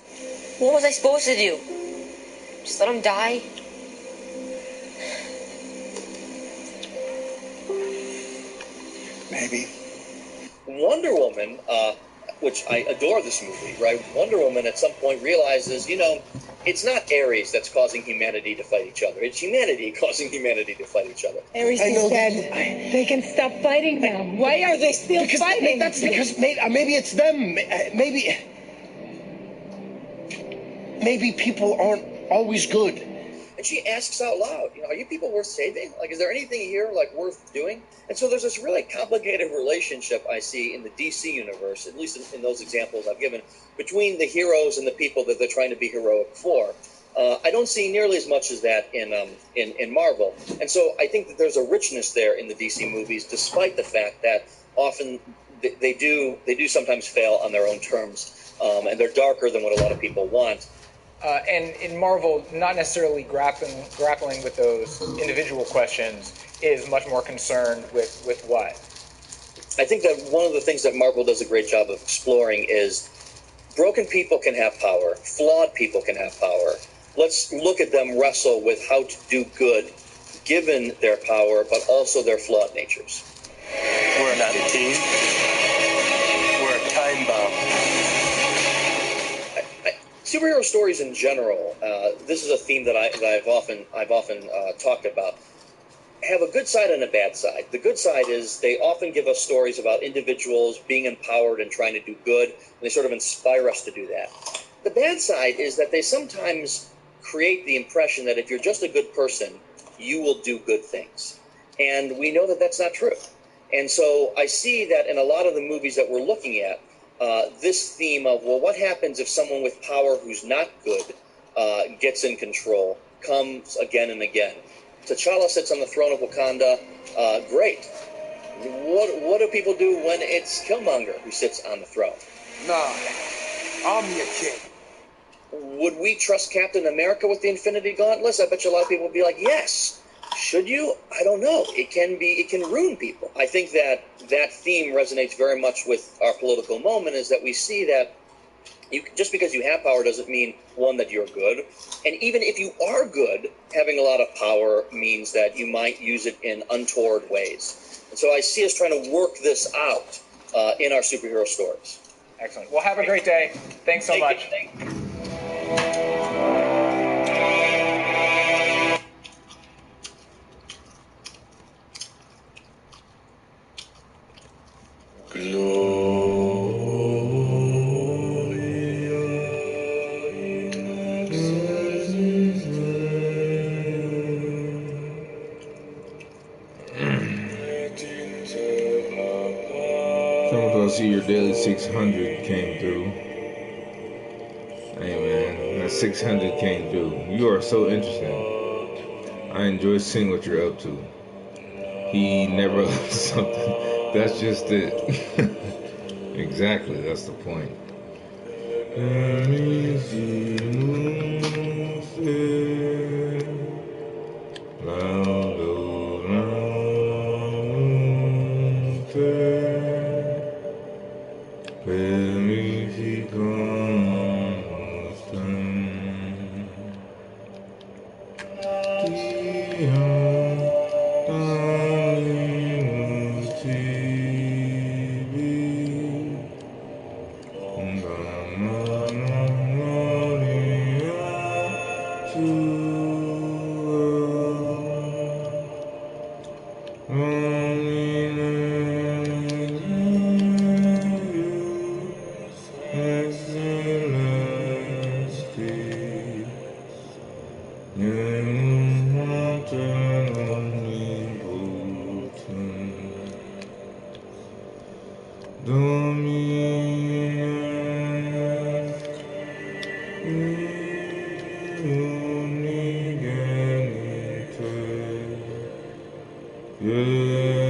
What was I supposed to do? Just let them die? Maybe. Wonder Woman, which I adore this movie, right? Wonder Woman at some point realizes, it's not Ares that's causing humanity to fight each other. It's humanity causing humanity to fight each other. Ares is dead. They can stop fighting now. Why are they still fighting? That's because maybe it's them. Maybe people aren't always good. And she asks out loud, are you people worth saving? Like, is there anything here, like, worth doing? And so there's this really complicated relationship I see in the DC universe, at least in those examples I've given, between the heroes and the people that they're trying to be heroic for. I don't see nearly as much as that in Marvel. And so I think that there's a richness there in the DC movies, despite the fact that often they do sometimes fail on their own terms, and they're darker than what a lot of people want. And in Marvel, not necessarily grappling with those individual questions, is much more concerned with what? I think that one of the things that Marvel does a great job of exploring is broken people can have power, flawed people can have power. Let's look at them wrestle with how to do good, given their power, but also their flawed natures. We're not a team. We're a time bomb. Superhero stories in general, this is a theme that I've often talked about, have a good side and a bad side. The good side is they often give us stories about individuals being empowered and trying to do good, and they sort of inspire us to do that. The bad side is that they sometimes create the impression that if you're just a good person, you will do good things. And we know that that's not true. And so I see that in a lot of the movies that we're looking at, this theme of, well, what happens if someone with power who's not good gets in control, comes again and again. T'Challa sits on the throne of Wakanda, great. What do people do when it's Killmonger who sits on the throne? Nah, I'm your king. Would we trust Captain America with the Infinity Gauntlets? I bet you a lot of people would be like, yes. Should you? I don't know. It can ruin people. I think that theme resonates very much with our political moment, is that we see that just because you have power doesn't mean, one, that you're good. And even if you are good, having a lot of power means that you might use it in untoward ways. And so I see us trying to work this out in our superhero stories. Excellent. Well, have a great day. Thanks so much. Thank you. I see your daily 600 came through. Hey man, that 600 came through. You are so interesting. I enjoy seeing what you're up to. He never left something. That's just it. Exactly, that's the point. Yeah.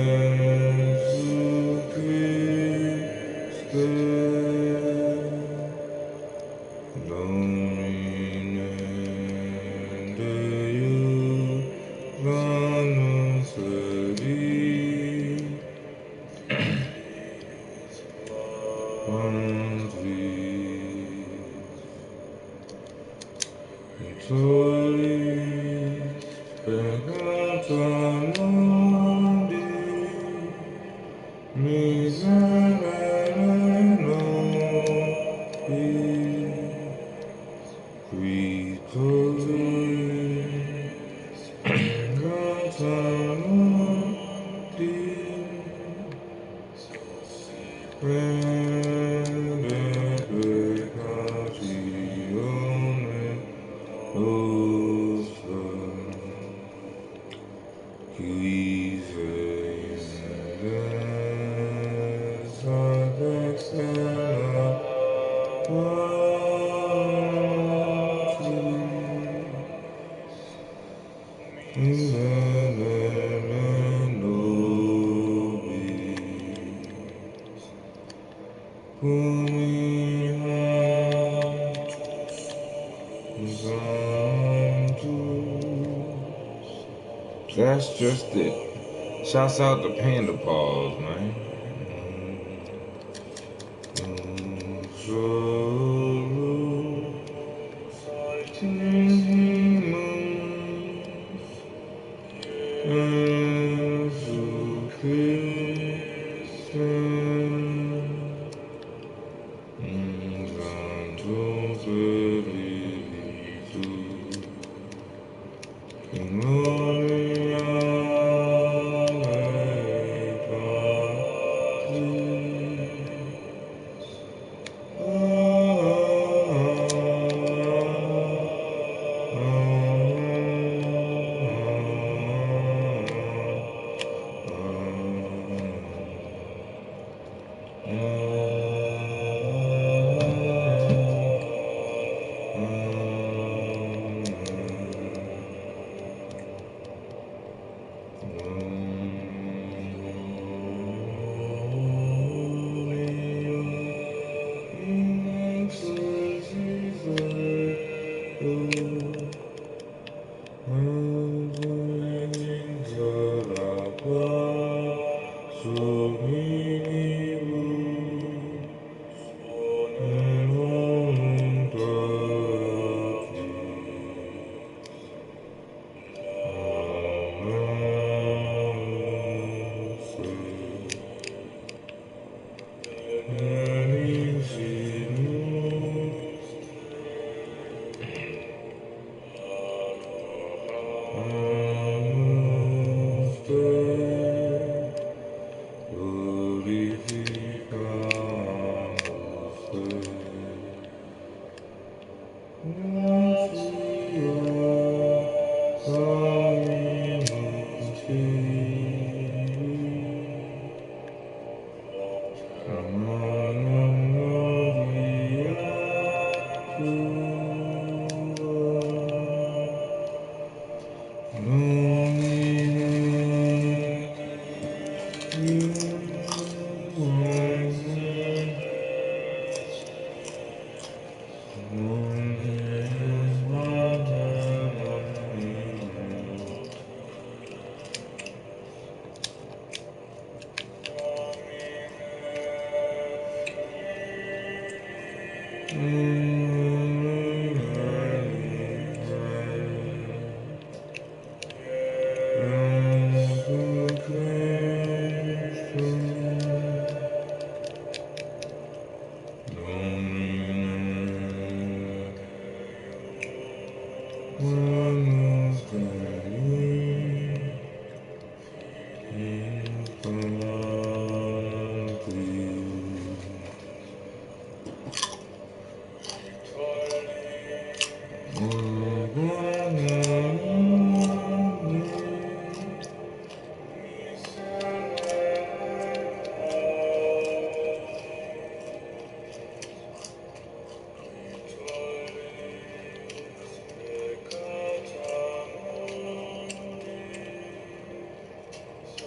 That's just it. Shouts out to Panda Paws, man.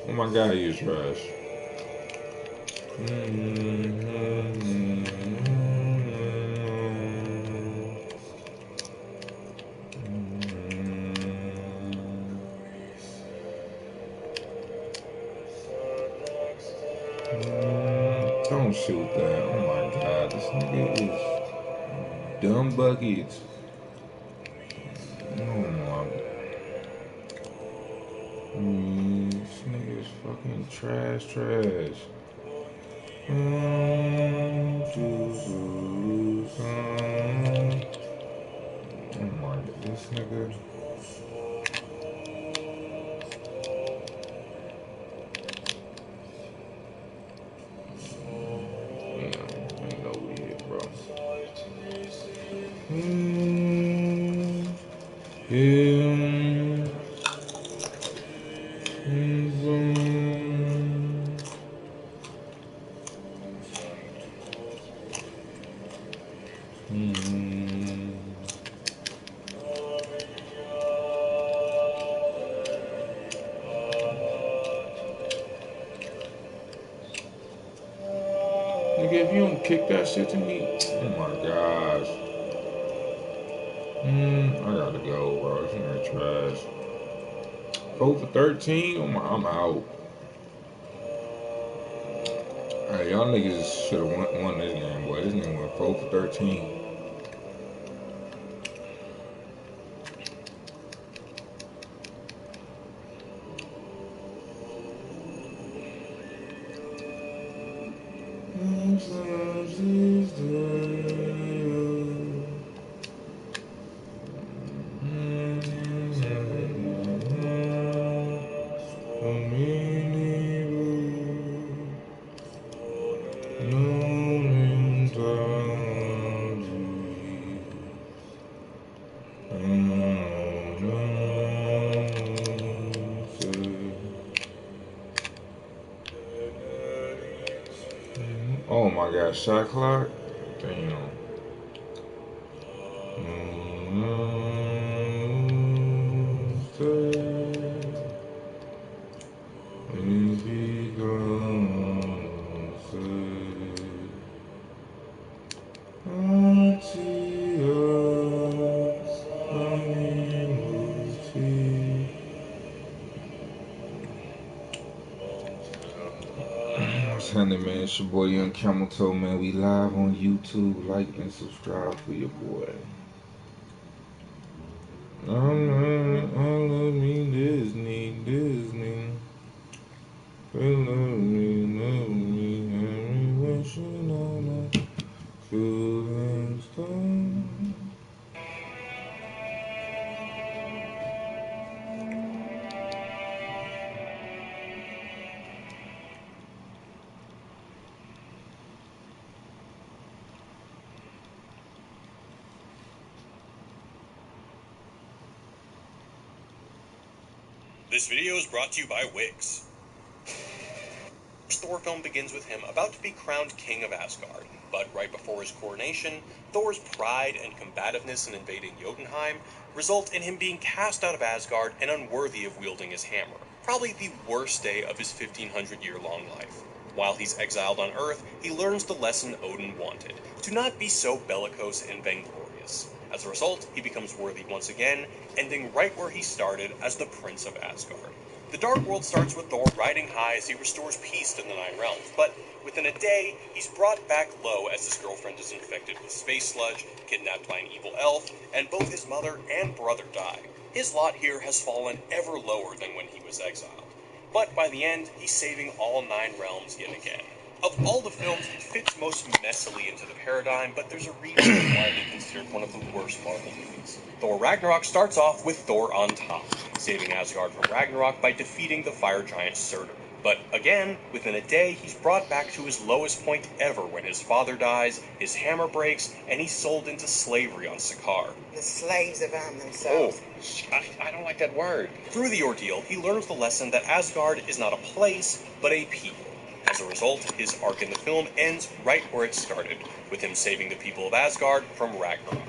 Oh my God, you trash. Don't shoot that. Oh my God, this nigga is dumb buckets. Trash. Oh my, this nigga. Ain't no weird, bro. Nigga, if you don't kick that shit to me, oh my gosh. I gotta go, bro. This nigga trash. 4 for 13? Oh my, I'm out. Hey, y'all niggas should have won this game, boy. This nigga went 4 for 13. Oh my God, shot clock? Damn. What's happening, man? It's your boy yungcameltoe, man. We live on YouTube. Like and subscribe for your boy. I love me Disney. I love me, every wishing on a shooting star. This video is brought to you by Wix. The Thor film begins with him about to be crowned king of Asgard, but right before his coronation, Thor's pride and combativeness in invading Jotunheim result in him being cast out of Asgard and unworthy of wielding his hammer. Probably the worst day of his 1,500-year-long life. While he's exiled on Earth, he learns the lesson Odin wanted, to not be so bellicose and vainglorious. As a result, he becomes worthy once again, ending right where he started as the Prince of Asgard. The Dark World starts with Thor riding high as he restores peace to the Nine Realms, but within a day, he's brought back low as his girlfriend is infected with space sludge, kidnapped by an evil elf, and both his mother and brother die. His lot here has fallen ever lower than when he was exiled. But by the end, he's saving all 9 realms yet again. Of all the films, it fits most messily into the paradigm, but there's a reason why it's considered one of the worst Marvel movies. Thor Ragnarok starts off with Thor on top, saving Asgard from Ragnarok by defeating the fire giant Surtur. But again, within a day, he's brought back to his lowest point ever when his father dies, his hammer breaks, and he's sold into slavery on Sakaar. The slaves have armed themselves. Oh, I don't like that word. Through the ordeal, he learns the lesson that Asgard is not a place, but a people. As a result, his arc in the film ends right where it started, with him saving the people of Asgard from Ragnarok,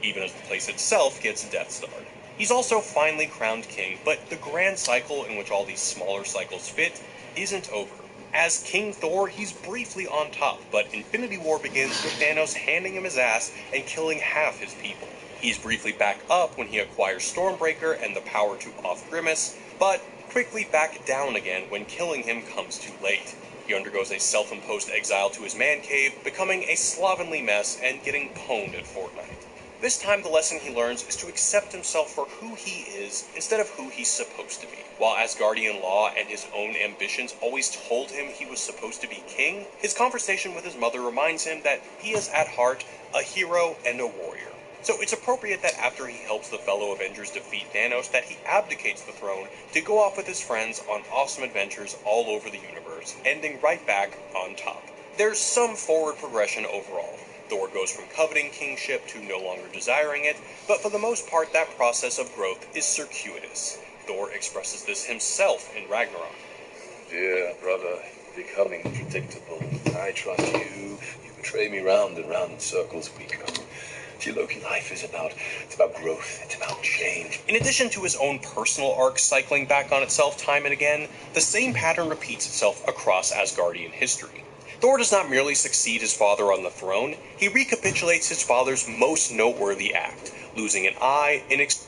even as the place itself gets Death Starred. He's also finally crowned king, but the grand cycle in which all these smaller cycles fit isn't over. As King Thor, he's briefly on top, but Infinity War begins with Thanos handing him his ass and killing half his people. He's briefly back up when he acquires Stormbreaker and the power to off Grimace, but quickly back down again when killing him comes too late. He undergoes a self-imposed exile to his man cave, becoming a slovenly mess and getting pwned at Fortnite. This time the lesson he learns is to accept himself for who he is instead of who he's supposed to be. While Asgardian law and his own ambitions always told him he was supposed to be king, his conversation with his mother reminds him that he is at heart a hero and a warrior. So it's appropriate that after he helps the fellow Avengers defeat Thanos, that he abdicates the throne to go off with his friends on awesome adventures all over the universe, ending right back on top. There's some forward progression overall. Thor goes from coveting kingship to no longer desiring it, but for the most part that process of growth is circuitous. Thor expresses this himself in Ragnarok. Dear brother, becoming predictable. I trust you. You betray me round and round in circles we go. See, Loki, life is about growth. It's about change. In addition to his own personal arc cycling back on itself time and again, the same pattern repeats itself across Asgardian history. Thor does not merely succeed his father on the throne, he recapitulates his father's most noteworthy act, losing an eye in exchange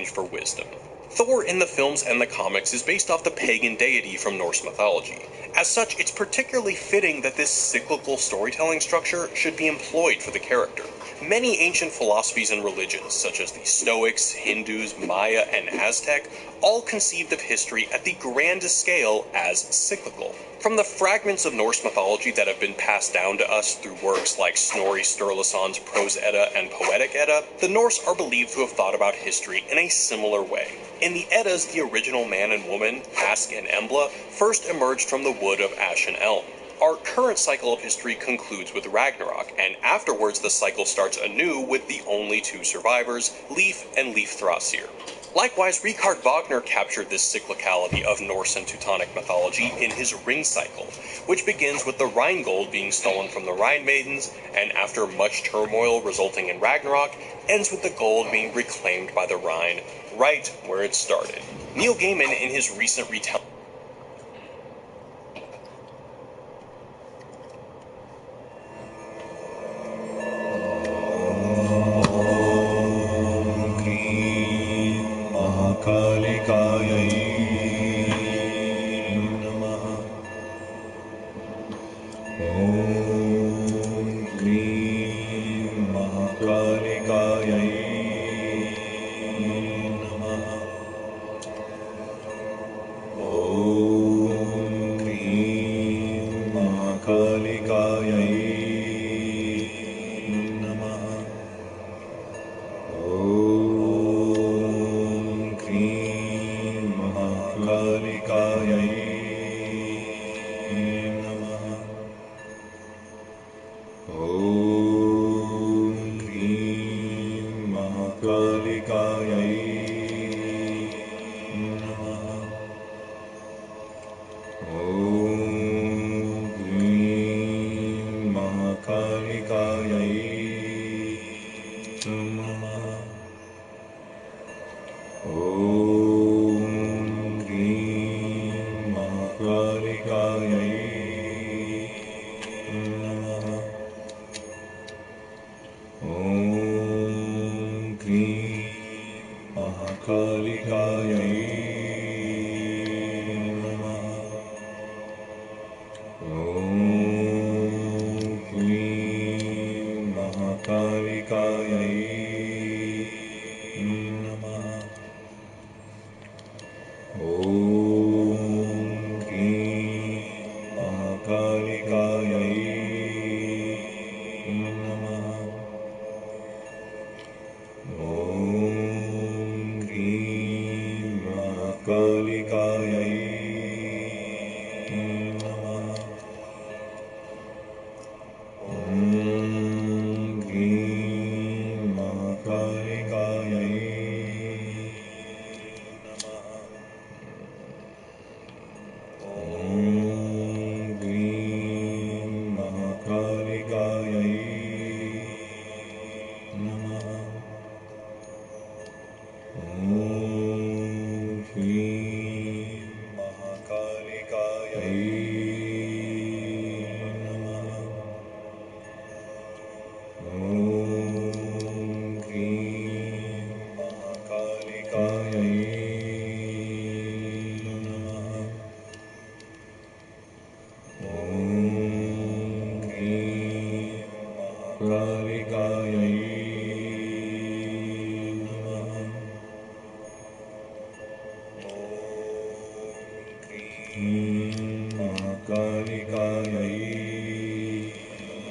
for wisdom. Thor in the films and the comics is based off the pagan deity from Norse mythology. As such, it's particularly fitting that this cyclical storytelling structure should be employed for the character. Many ancient philosophies and religions, such as the Stoics, Hindus, Maya, and Aztec, all conceived of history at the grandest scale as cyclical. From the fragments of Norse mythology that have been passed down to us through works like Snorri Sturluson's Prose Edda and Poetic Edda, the Norse are believed to have thought about history in a similar way. In the Eddas, the original man and woman, Ask and Embla, first emerged from the wood of ash and elm. Our current cycle of history concludes with Ragnarok, and afterwards the cycle starts anew with the only two survivors, Leif and Leifthrassir. Likewise, Richard Wagner captured this cyclicality of Norse and Teutonic mythology in his Ring Cycle, which begins with the Rhinegold being stolen from the Rhine Maidens, and after much turmoil resulting in Ragnarok, ends with the gold being reclaimed by the Rhine, right where it started. Neil Gaiman, in his recent retelling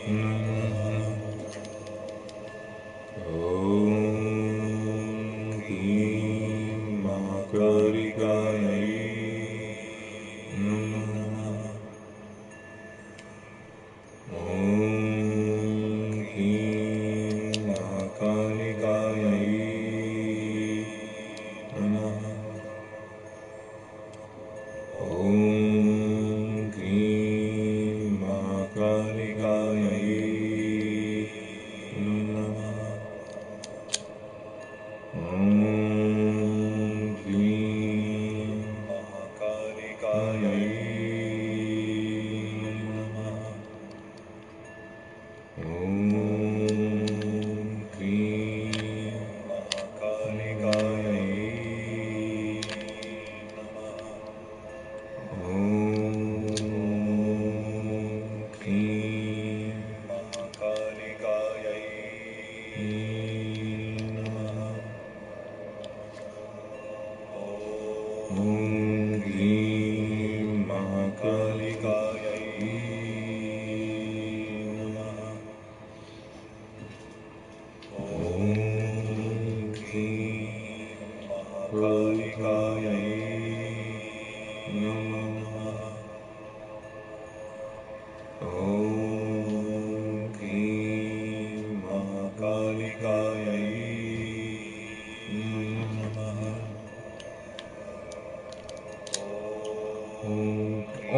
Oh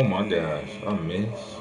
my gosh, I missed.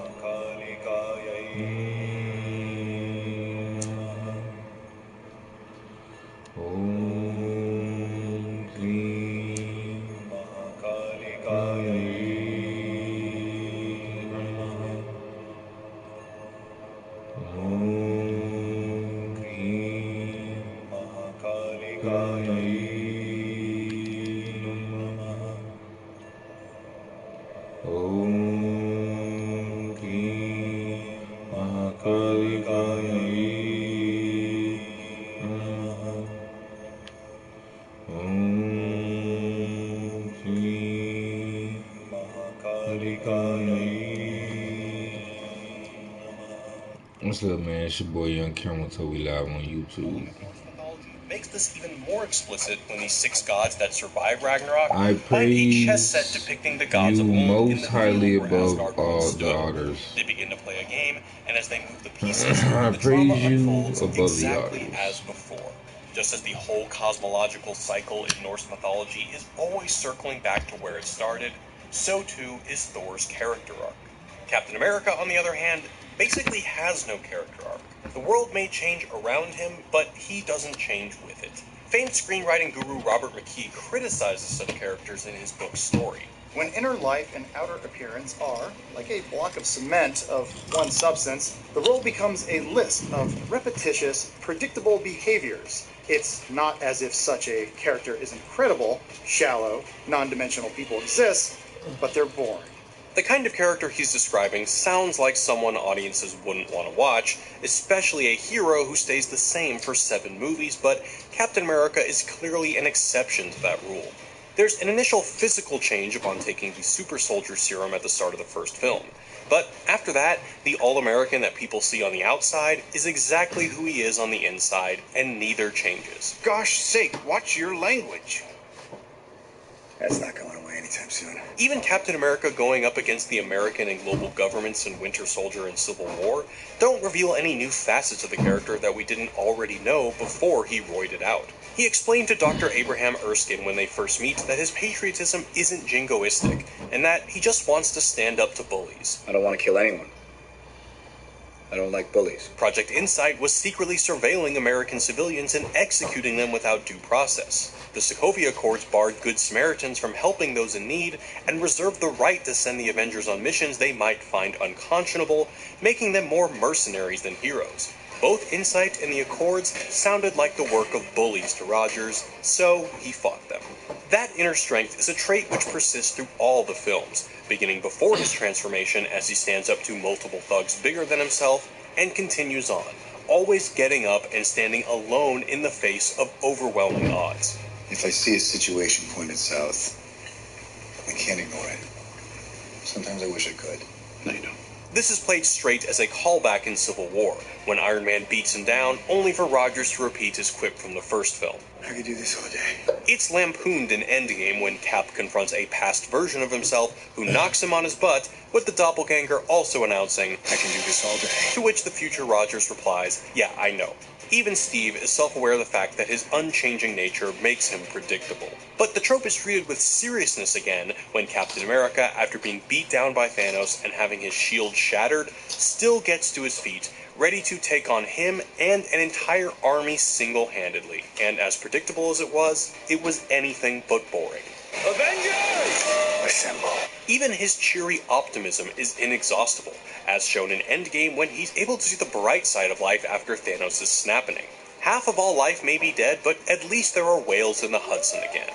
What's up, man? It's your boy yungcameltoe. We live on YouTube. Makes this even more explicit when the 6 gods that survive Ragnarok I find a chess praise set depicting the gods of you old in most the highly field where above Asgard all once the stood. others. They begin to play a game, and as they move the pieces, I the drama praise you unfolds above the exactly others. as before. Just as the whole cosmological cycle in Norse mythology is always circling back to where it started, so too is Thor's character arc. Captain America, on the other hand, basically has no character arc. The world may change around him, but he doesn't change with it. Famed screenwriting guru Robert McKee criticizes such characters in his book Story. When inner life and outer appearance are, like a block of cement of one substance, the world becomes a list of repetitious, predictable behaviors. It's not as if such a character is incredible, shallow, non-dimensional people exist, but they're boring. The kind of character he's describing sounds like someone audiences wouldn't want to watch, especially a hero who stays the same for 7 movies, but Captain America is clearly an exception to that rule. There's an initial physical change upon taking the super soldier serum at the start of the first film. But after that, the all-American that people see on the outside is exactly who he is on the inside, and neither changes. Gosh sake, watch your language. That's not going away anytime soon. Even Captain America going up against the American and global governments in Winter Soldier and Civil War don't reveal any new facets of the character that we didn't already know before he roided out. He explained to Dr. Abraham Erskine when they first meet that his patriotism isn't jingoistic, and that he just wants to stand up to bullies. I don't want to kill anyone. I don't like bullies. Project Insight was secretly surveilling American civilians and executing them without due process. The Sokovia Accords barred Good Samaritans from helping those in need and reserved the right to send the Avengers on missions they might find unconscionable, making them more mercenaries than heroes. Both Insight and the Accords sounded like the work of bullies to Rogers, so he fought them. That inner strength is a trait which persists through all the films, beginning before his transformation as he stands up to multiple thugs bigger than himself, and continues on, always getting up and standing alone in the face of overwhelming odds. If I see a situation pointed south, I can't ignore it. Sometimes I wish I could. No, you don't. This is played straight as a callback in Civil War, when Iron Man beats him down, only for Rogers to repeat his quip from the first film. I could do this all day. It's lampooned in Endgame when Cap confronts a past version of himself who knocks him on his butt, with the doppelganger also announcing, "I can do this all day." To which the future Rogers replies, "Yeah, I know." Even Steve is self-aware of the fact that his unchanging nature makes him predictable. But the trope is treated with seriousness again when Captain America, after being beat down by Thanos and having his shield shattered, still gets to his feet, ready to take on him and an entire army single-handedly. And as predictable as it was anything but boring. Avengers! Assemble. Even his cheery optimism is inexhaustible, as shown in Endgame when he's able to see the bright side of life after Thanos' snapping. Half of all life may be dead, but at least there are whales in the Hudson again.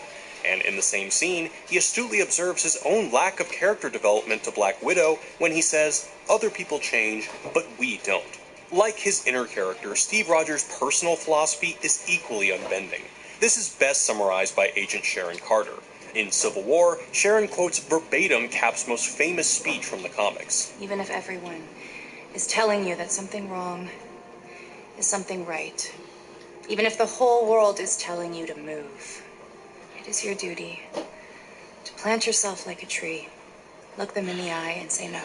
And in the same scene, he astutely observes his own lack of character development to Black Widow when he says, "Other people change, but we don't." Like his inner character, Steve Rogers' personal philosophy is equally unbending. This is best summarized by Agent Sharon Carter. In Civil War, Sharon quotes verbatim Cap's most famous speech from the comics. Even if everyone is telling you that something wrong is something right, even if the whole world is telling you to move, it is your duty to plant yourself like a tree, look them in the eye and say no.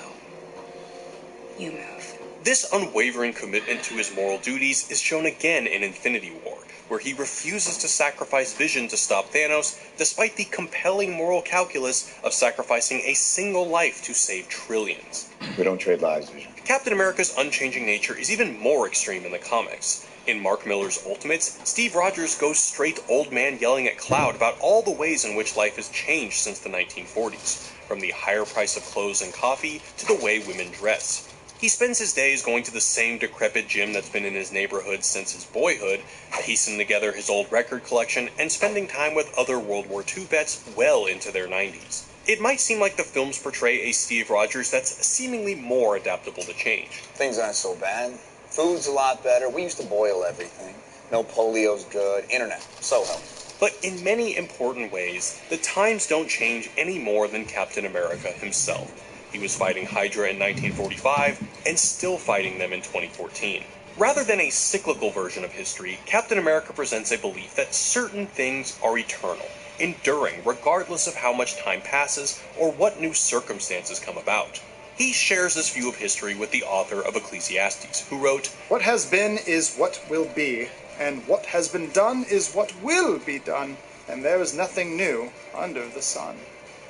You move. This unwavering commitment to his moral duties is shown again in Infinity War, where he refuses to sacrifice Vision to stop Thanos, despite the compelling moral calculus of sacrificing a single life to save trillions. We don't trade lives, Vision. Captain America's unchanging nature is even more extreme in the comics. In Mark Millar's Ultimates, Steve Rogers goes straight old man yelling at Cloud about all the ways in which life has changed since the 1940s, from the higher price of clothes and coffee to the way women dress. He spends his days going to the same decrepit gym that's been in his neighborhood since his boyhood, piecing together his old record collection, and spending time with other World War II vets well into their 90s. It might seem like the films portray a Steve Rogers that's seemingly more adaptable to change. Things aren't so bad. Food's a lot better. We used to boil everything. No polio's good. Internet, so healthy. But in many important ways, the times don't change any more than Captain America himself. He was fighting Hydra in 1945 and still fighting them in 2014. Rather than a cyclical version of history, Captain America presents a belief that certain things are eternal, enduring regardless of how much time passes or what new circumstances come about. He shares this view of history with the author of Ecclesiastes, who wrote, "What has been is what will be, and what has been done is what will be done, and there is nothing new under the sun."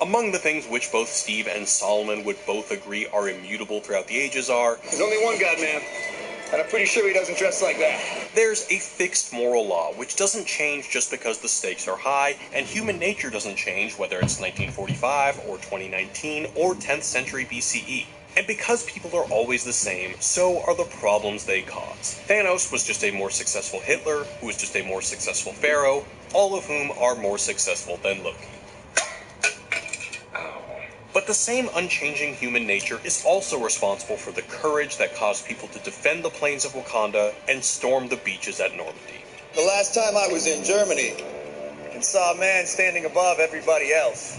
Among the things which both Steve and Solomon would both agree are immutable throughout the ages are, There's only one God, man. And I'm pretty sure he doesn't dress like that. There's a fixed moral law which doesn't change just because the stakes are high, and human nature doesn't change whether it's 1945 or 2019 or 10th century BCE. And because people are always the same, so are the problems they cause. Thanos was just a more successful Hitler, who was just a more successful Pharaoh, all of whom are more successful than Loki. But the same unchanging human nature is also responsible for the courage that caused people to defend the plains of Wakanda and storm the beaches at Normandy. The last time I was in Germany and saw a man standing above everybody else,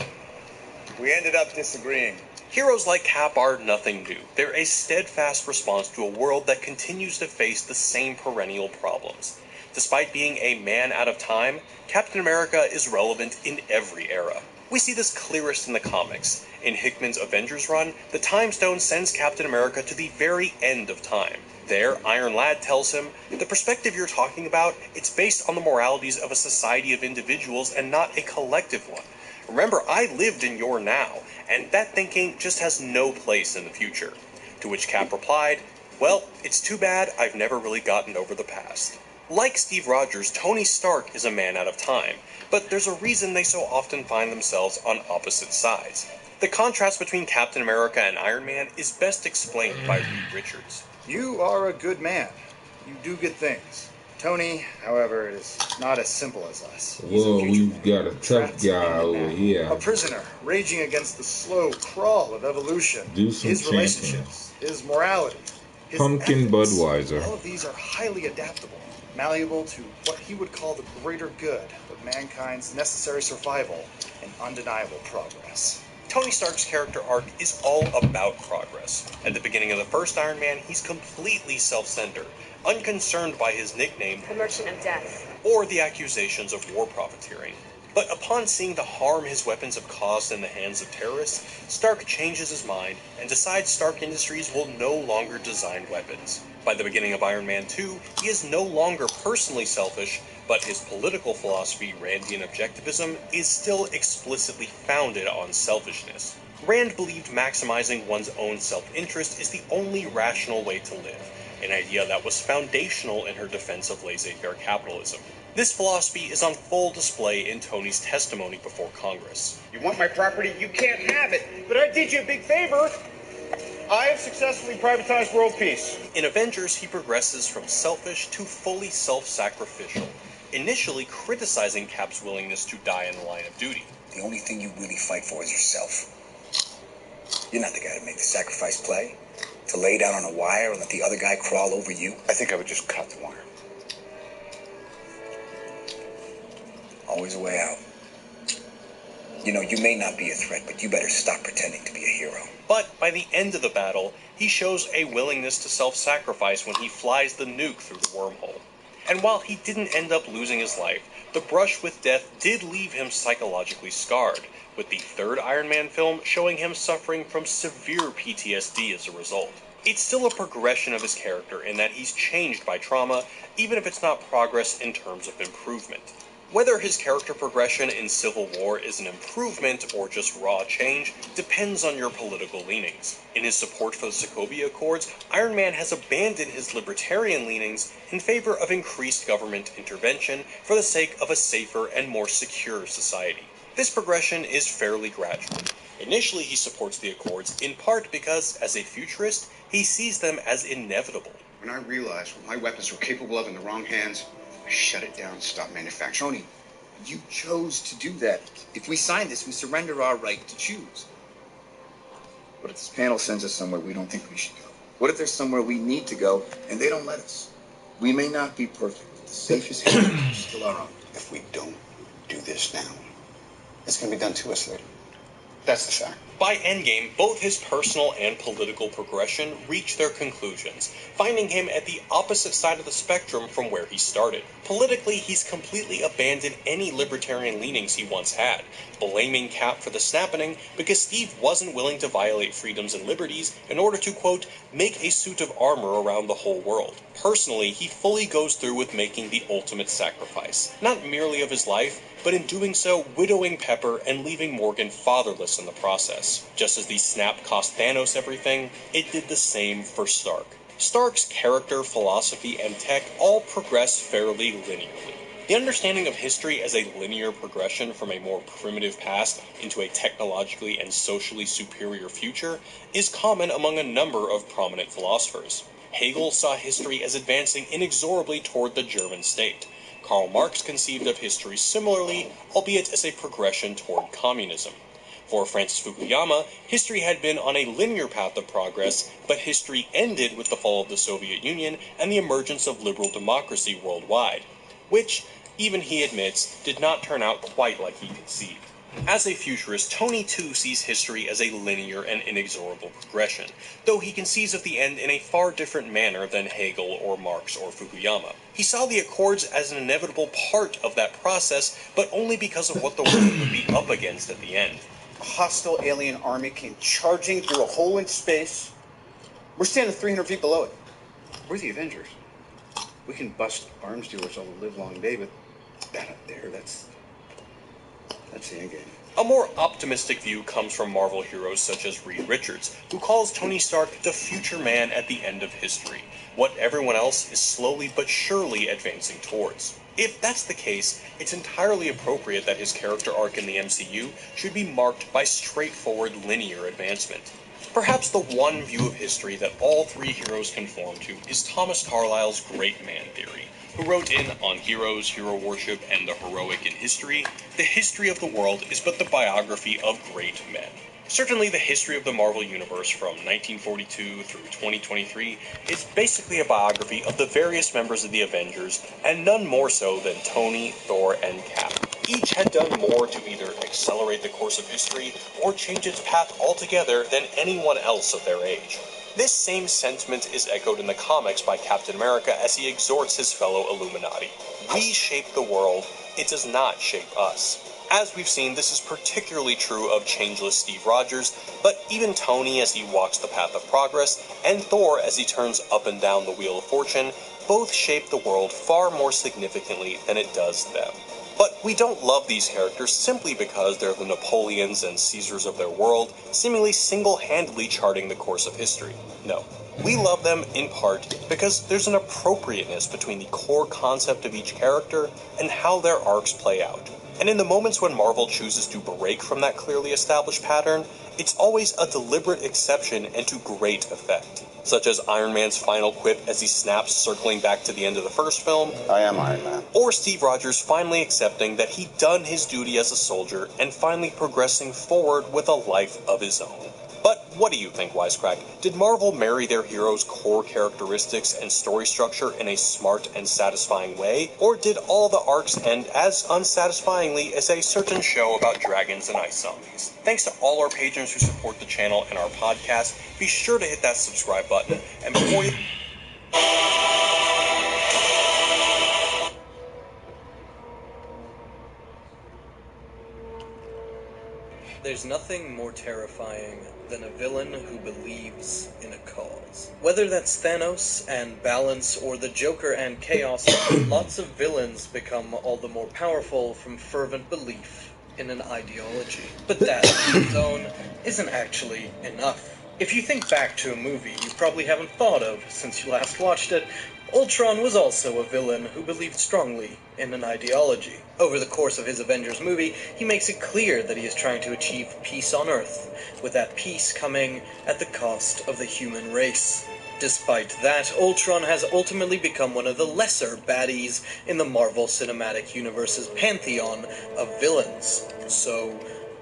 we ended up disagreeing. Heroes like Cap are nothing new. They're a steadfast response to a world that continues to face the same perennial problems. Despite being a man out of time, Captain America is relevant in every era. We see this clearest in the comics. In Hickman's Avengers run, the Time Stone sends Captain America to the very end of time. There, Iron Lad tells him, "The perspective you're talking about, it's based on the moralities of a society of individuals and not a collective one. Remember, I lived in your now, and that thinking just has no place in the future." To which Cap replied, "Well, it's too bad I've never really gotten over the past." Like Steve Rogers, Tony Stark is a man out of time, but there's a reason they so often find themselves on opposite sides. The contrast between Captain America and Iron Man is best explained by Reed Richards. You are a good man. You do good things. Tony, however, is not as simple as us. Well, we've got a tough guy over here. A prisoner, raging against the slow crawl of evolution. Do some his chanting. relationships, his morality, his Pumpkin ethics. Budweiser. All of these are highly adaptable, malleable to what he would call the greater good of mankind's necessary survival and undeniable progress. Tony Stark's character arc is all about progress. At the beginning of the first Iron Man, he's completely self-centered, unconcerned by his nickname, The Merchant of Death, or the accusations of war profiteering. But upon seeing the harm his weapons have caused in the hands of terrorists, Stark changes his mind and decides Stark Industries will no longer design weapons. By the beginning of Iron Man 2, he is no longer personally selfish, but his political philosophy, Randian objectivism, is still explicitly founded on selfishness. Rand believed maximizing one's own self-interest is the only rational way to live, an idea that was foundational in her defense of laissez-faire capitalism. This philosophy is on full display in Tony's testimony before Congress. You want my property? You can't have it. But I did you a big favor. I have successfully privatized world peace. In Avengers, he progresses from selfish to fully self-sacrificial, initially criticizing Cap's willingness to die in the line of duty. The only thing you really fight for is yourself. You're not the guy to make the sacrifice play, to lay down on a wire and let the other guy crawl over you. I think I would just cut the wire. Always a way out. You know, you may not be a threat, but you better stop pretending to be a hero. But by the end of the battle, he shows a willingness to self-sacrifice when he flies the nuke through the wormhole. And while he didn't end up losing his life, the brush with death did leave him psychologically scarred, with the third Iron Man film showing him suffering from severe PTSD as a result. It's still a progression of his character in that he's changed by trauma, even if it's not progress in terms of improvement. Whether his character progression in Civil War is an improvement or just raw change depends on your political leanings. In his support for the Sokovia Accords, Iron Man has abandoned his libertarian leanings in favor of increased government intervention for the sake of a safer and more secure society. This progression is fairly gradual. Initially, he supports the Accords in part because, as a futurist, he sees them as inevitable. When I realized what my weapons were capable of in the wrong hands, I shut it down, stopped manufacturing. Tony, you chose to do that. If we sign this, we surrender our right to choose. What if this panel sends us somewhere we don't think we should go? What if there's somewhere we need to go and they don't let us? We may not be perfect, but the safest hand is still our own. If we don't do this now, it's going to be done to us later. That's the fact. By Endgame, both his personal and political progression reach their conclusions, finding him at the opposite side of the spectrum from where he started. Politically, he's completely abandoned any libertarian leanings he once had, blaming Cap for the snapping because Steve wasn't willing to violate freedoms and liberties in order to, quote, make a suit of armor around the whole world. Personally, he fully goes through with making the ultimate sacrifice, not merely of his life, but in doing so, widowing Pepper and leaving Morgan fatherless in the process. Just as the snap cost Thanos everything, it did the same for Stark. Stark's character, philosophy, and tech all progress fairly linearly. The understanding of history as a linear progression from a more primitive past into a technologically and socially superior future is common among a number of prominent philosophers. Hegel saw history as advancing inexorably toward the German state. Karl Marx conceived of history similarly, albeit as a progression toward communism. For Francis Fukuyama, history had been on a linear path of progress, but history ended with the fall of the Soviet Union and the emergence of liberal democracy worldwide, which, even he admits, did not turn out quite like he conceived. As a futurist, Tony too sees history as a linear and inexorable progression, though he conceives of the end in a far different manner than Hegel or Marx or Fukuyama. He saw the Accords as an inevitable part of that process, but only because of what the world would be up against at the end. A hostile alien army came charging through a hole in space. We're standing 300 feet below it. We're the Avengers. We can bust arms dealers all the live long day, but that up there, that's the end game. A more optimistic view comes from Marvel heroes such as Reed Richards, who calls Tony Stark the future man at the end of history, what everyone else is slowly but surely advancing towards. If that's the case, it's entirely appropriate that his character arc in the MCU should be marked by straightforward linear advancement. Perhaps the one view of history that all three heroes conform to is Thomas Carlyle's Great Man theory, who wrote in On Heroes, Hero Worship, and the Heroic in History, the history of the world is but the biography of great men. Certainly the history of the Marvel Universe from 1942 through 2023 is basically a biography of the various members of the Avengers, and none more so than Tony, Thor, and Cap. Each had done more to either accelerate the course of history or change its path altogether than anyone else of their age. This same sentiment is echoed in the comics by Captain America as he exhorts his fellow Illuminati. We shape the world, it does not shape us. As we've seen, this is particularly true of changeless Steve Rogers, but even Tony as he walks the path of progress, and Thor as he turns up and down the wheel of fortune, both shape the world far more significantly than it does them. But we don't love these characters simply because they're the Napoleons and Caesars of their world, seemingly single-handedly charting the course of history. No. We love them in part because there's an appropriateness between the core concept of each character and how their arcs play out. And in the moments when Marvel chooses to break from that clearly established pattern, it's always a deliberate exception and to great effect. Such as Iron Man's final quip as he snaps, circling back to the end of the first film. I am Iron Man. Or Steve Rogers finally accepting that he'd done his duty as a soldier and finally progressing forward with a life of his own. But what do you think, Wisecrack? Did Marvel marry their heroes' core characteristics and story structure in a smart and satisfying way? Or did all the arcs end as unsatisfyingly as a certain show about dragons and ice zombies? Thanks to all our patrons who support the channel and our podcast. Be sure to hit that subscribe button. And before you... There's nothing more terrifying than a villain who believes in a cause. Whether that's Thanos and balance or the Joker and chaos, lots of villains become all the more powerful from fervent belief in an ideology. But that, on its own, isn't actually enough. If you think back to a movie you probably haven't thought of since you last watched it, Ultron was also a villain who believed strongly in an ideology. Over the course of his Avengers movie, he makes it clear that he is trying to achieve peace on Earth, with that peace coming at the cost of the human race. Despite that, Ultron has ultimately become one of the lesser baddies in the Marvel Cinematic Universe's pantheon of villains. So,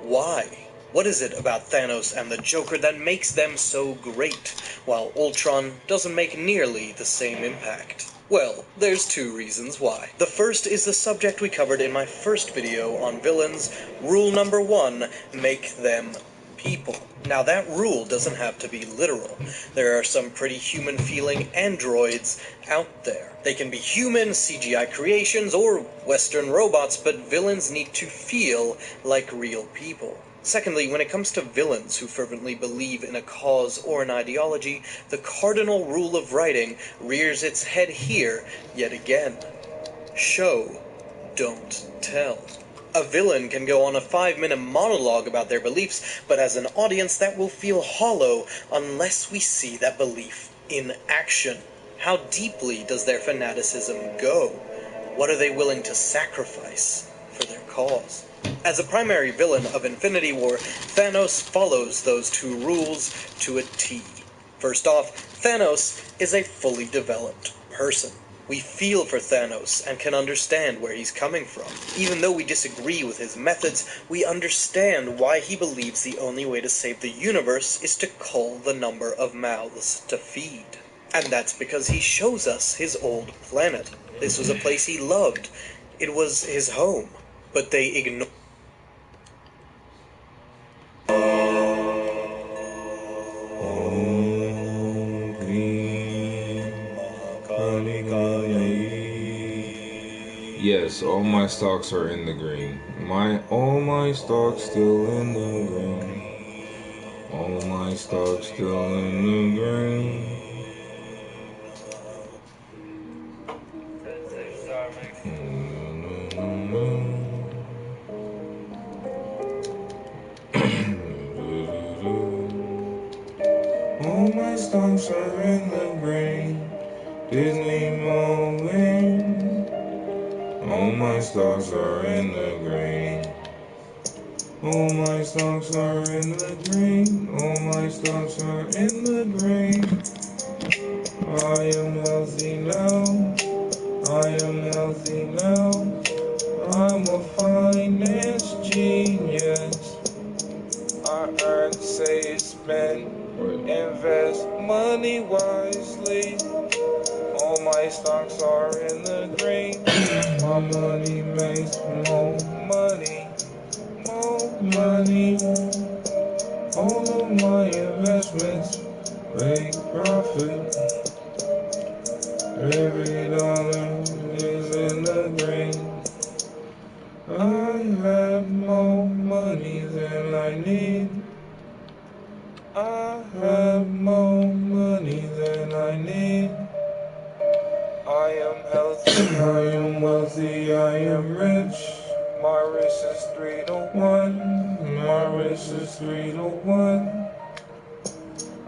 why? What is it about Thanos and the Joker that makes them so great, while Ultron doesn't make nearly the same impact? Well, there's two reasons why. The first is the subject we covered in my first video on villains. Rule number 1, make them people. Now that rule doesn't have to be literal. There are some pretty human-feeling androids out there. They can be human, CGI creations, or Western robots, but villains need to feel like real people. Secondly, when it comes to villains who fervently believe in a cause or an ideology, the cardinal rule of writing rears its head here yet again. Show, don't tell. A villain can go on a 5-minute monologue about their beliefs, but as an audience that will feel hollow unless we see that belief in action. How deeply does their fanaticism go? What are they willing to sacrifice for their cause? As a primary villain of Infinity War, Thanos follows those two rules to a T. First off, Thanos is a fully developed person. We feel for Thanos and can understand where he's coming from. Even though we disagree with his methods, we understand why he believes the only way to save the universe is to cull the number of mouths to feed. And that's because he shows us his old planet. This was a place he loved. It was his home. But they ignore. Yes, all my stocks are in the green. All my stocks still in the green. All my stocks still in the green. All my stocks are in the green. Disney moment. All my stocks are in the green. All my stocks are in the green. All my stocks are in the green. I am healthy now. I am healthy now. I'm a finance genius. I earn, save, spend, invest money wisely. All my my stocks are in the green. My money makes more money, more money. All of my investments make profit. Every dollar is in the green. I have more money than I need. I have more money than I need. I am healthy, I am wealthy, I am rich. My race is 3 to 1. My race is 3 to 1.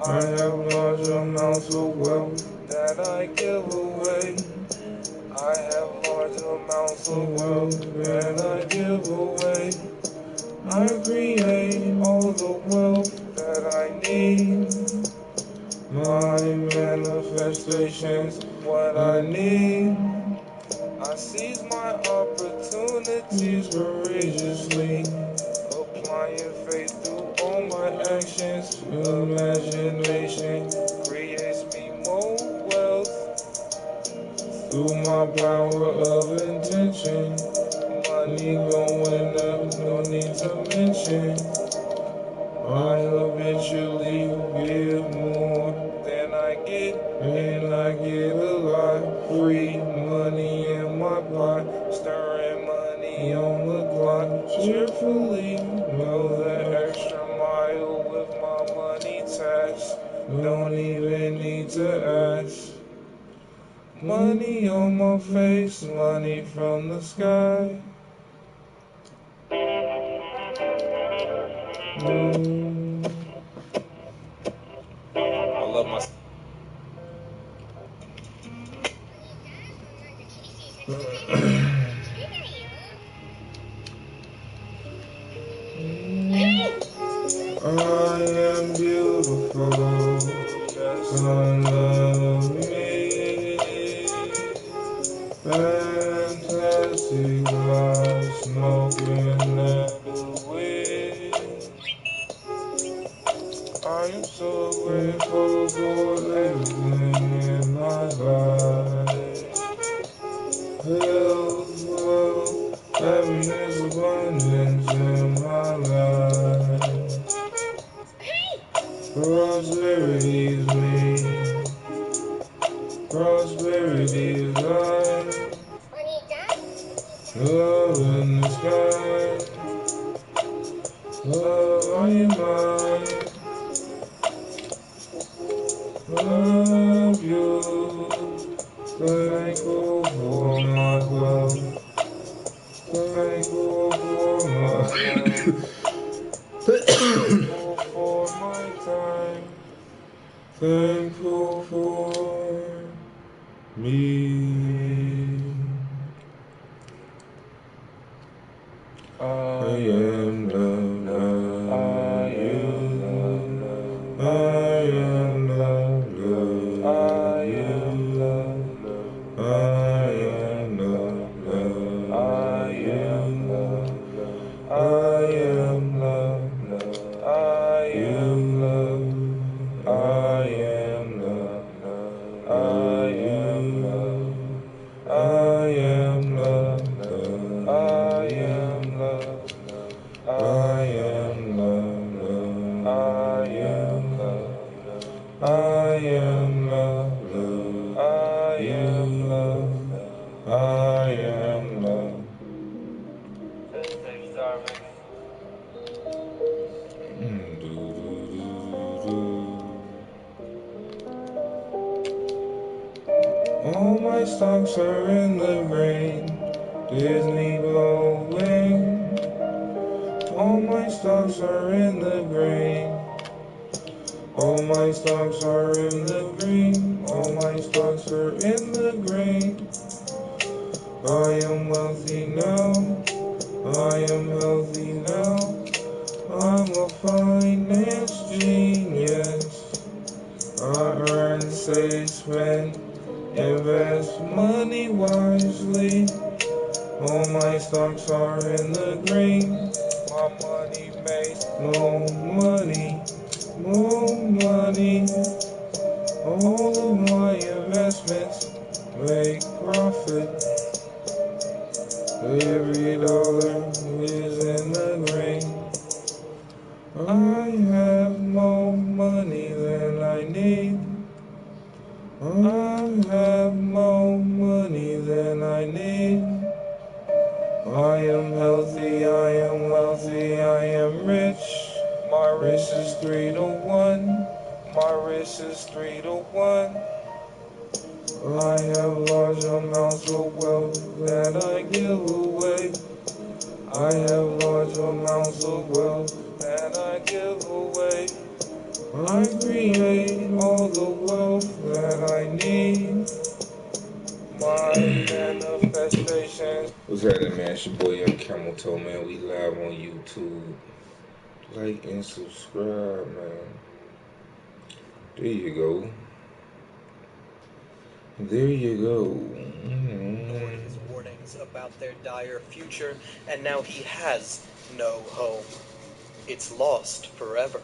I have large amounts of wealth that I give away. I have large amounts of wealth that I give away. I create all the wealth that I need. My manifestations, what I need. I seize my opportunities courageously, applying faith through all my actions. Imagination creates me more wealth through my power of intention. Money going up, no need to mention. I eventually give more than I get, and I get a lot. Free money in my pot, stirring money on the clock. Cheerfully go the extra mile with my money tax. Don't even need to ask. Money on my face, money from the sky. I love my. I am beautiful, yes, I love me. Fantastic life, smoking that weed. I am so grateful for everything in my life. Health, wealth, happiness, abundance in my life. Prosperity is me. Prosperity is life. Love in the sky. Love on your mind. Love you. Thankful for my wealth. Thankful for my thankful for my time. Thankful for me. I am love. I am love. I am love. I am love. I am love. I am love. I am love. I am love. I am love. I am love. I am love. I am love. I am love. I am love. I am love. I am love. I am love. All my stocks are in the green. Disney glowing. All my stocks are in the green. All my stocks are in the green. All my stocks are in the green. I am wealthy now. I am healthy now. I'm a finance genius. I earn, save, spend, invest money wisely. All my stocks are in the green. My money makes more money, more money. All of my investments make profit. Every dollar is in the green. I have more money than I need. I have more money than I need. I am healthy, I am wealthy, I am rich. My risk is 3 to 1. My risk is 3 to 1. I have large amounts of wealth that I give away. I have large amounts of wealth that I give away. I create all the wealth that I need. My manifestations. What's happening, man? It's your boy yungcameltoe, man. We live on YouTube. Like and subscribe, man. There you go. There you go. Ignored his warnings about their dire future, and now he has no home. It's lost forever.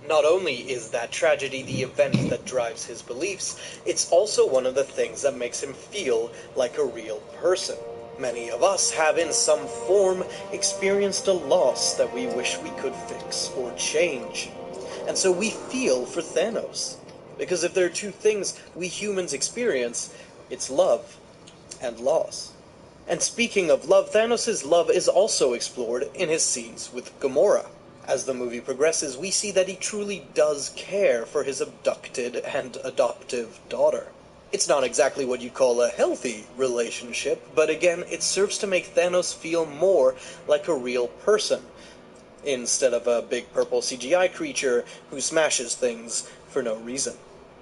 Not only is that tragedy the event that drives his beliefs, it's also one of the things that makes him feel like a real person. Many of us have in some form experienced a loss that we wish we could fix or change. And so we feel for Thanos. Because if there are two things we humans experience, it's love and loss. And speaking of love, Thanos' love is also explored in his scenes with Gamora. As the movie progresses, we see that he truly does care for his abducted and adoptive daughter. It's not exactly what you'd call a healthy relationship, but again, it serves to make Thanos feel more like a real person, instead of a big purple CGI creature who smashes things for no reason.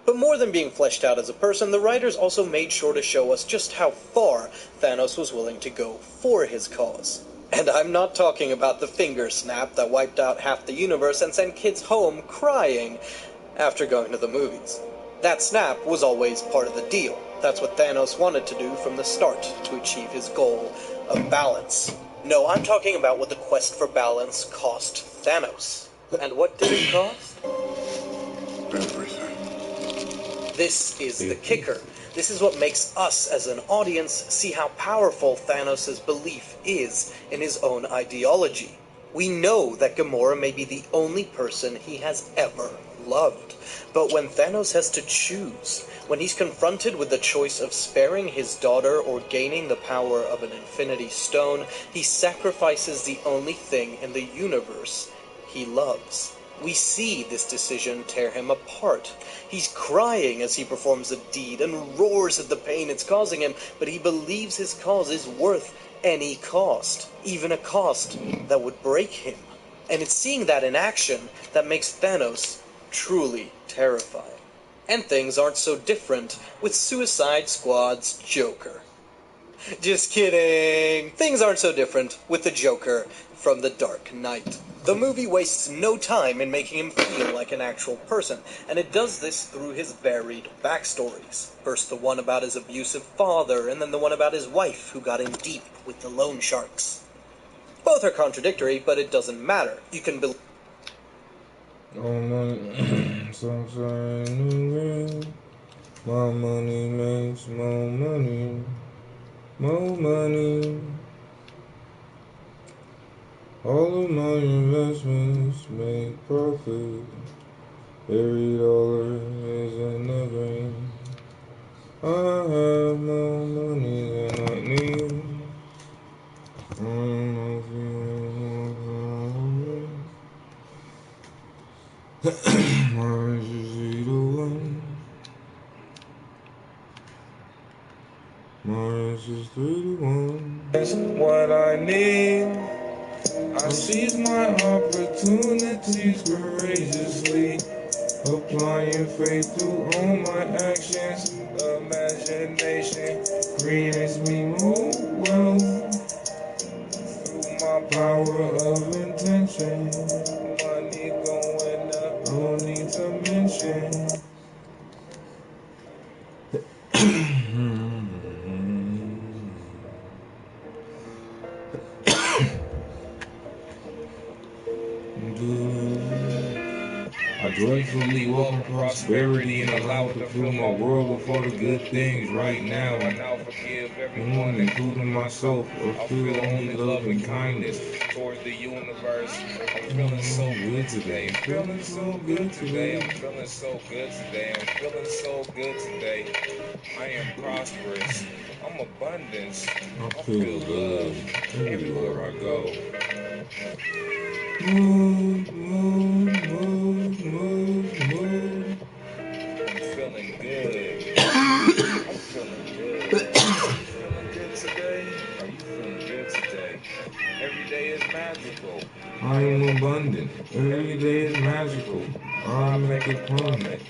But more than being fleshed out as a person, the writers also made sure to show us just how far Thanos was willing to go for his cause. And I'm not talking about the finger snap that wiped out half the universe and sent kids home crying after going to the movies. That snap was always part of the deal. That's what Thanos wanted to do from the start to achieve his goal of balance. No, I'm talking about what the quest for balance cost Thanos. And what did it cost? Everything. This is the kicker. This is what makes us as an audience see how powerful Thanos' belief is in his own ideology. We know that Gamora may be the only person he has ever loved. But when Thanos has to choose, when he's confronted with the choice of sparing his daughter or gaining the power of an infinity stone, he sacrifices the only thing in the universe he loves. We see this decision tear him apart. He's crying as he performs the deed and roars at the pain it's causing him, but he believes his cause is worth any cost, even a cost that would break him. And it's seeing that in action that makes Thanos truly terrifying. And things aren't so different with Suicide Squad's Joker. Just kidding! Things aren't so different with the Joker from The Dark Knight. The movie wastes no time in making him feel like an actual person, and it does this through his varied backstories. First the one about his abusive father, and then the one about his wife who got in deep with the loan sharks. Both are contradictory, but it doesn't matter. You can believe... My money makes more money. More money. All of my investments make profit. Every dollar is in the green. I have more money than I need. My is 3 to 1. My is 3 to 1. That's what I need. I seize my opportunities courageously, applying faith through all my actions. Imagination creates me more wealth through my power of intention. Money going up, no need to mention. I joyfully welcome prosperity and allow it to fill my world with all the good things right now. I now forgive everyone, including myself. I feel only love and kindness towards the universe. I'm feeling so good today. I'm feeling so good today. I'm feeling so good today. I'm feeling so good today. I am prosperous. I'm abundance. I feel love everywhere I go. Move, move, move, move, move. I'm feeling good. I'm feeling good. Are you feeling good today? Are you feeling good today? Every day is magical. I am abundant. Every day is magical. I make a plummet.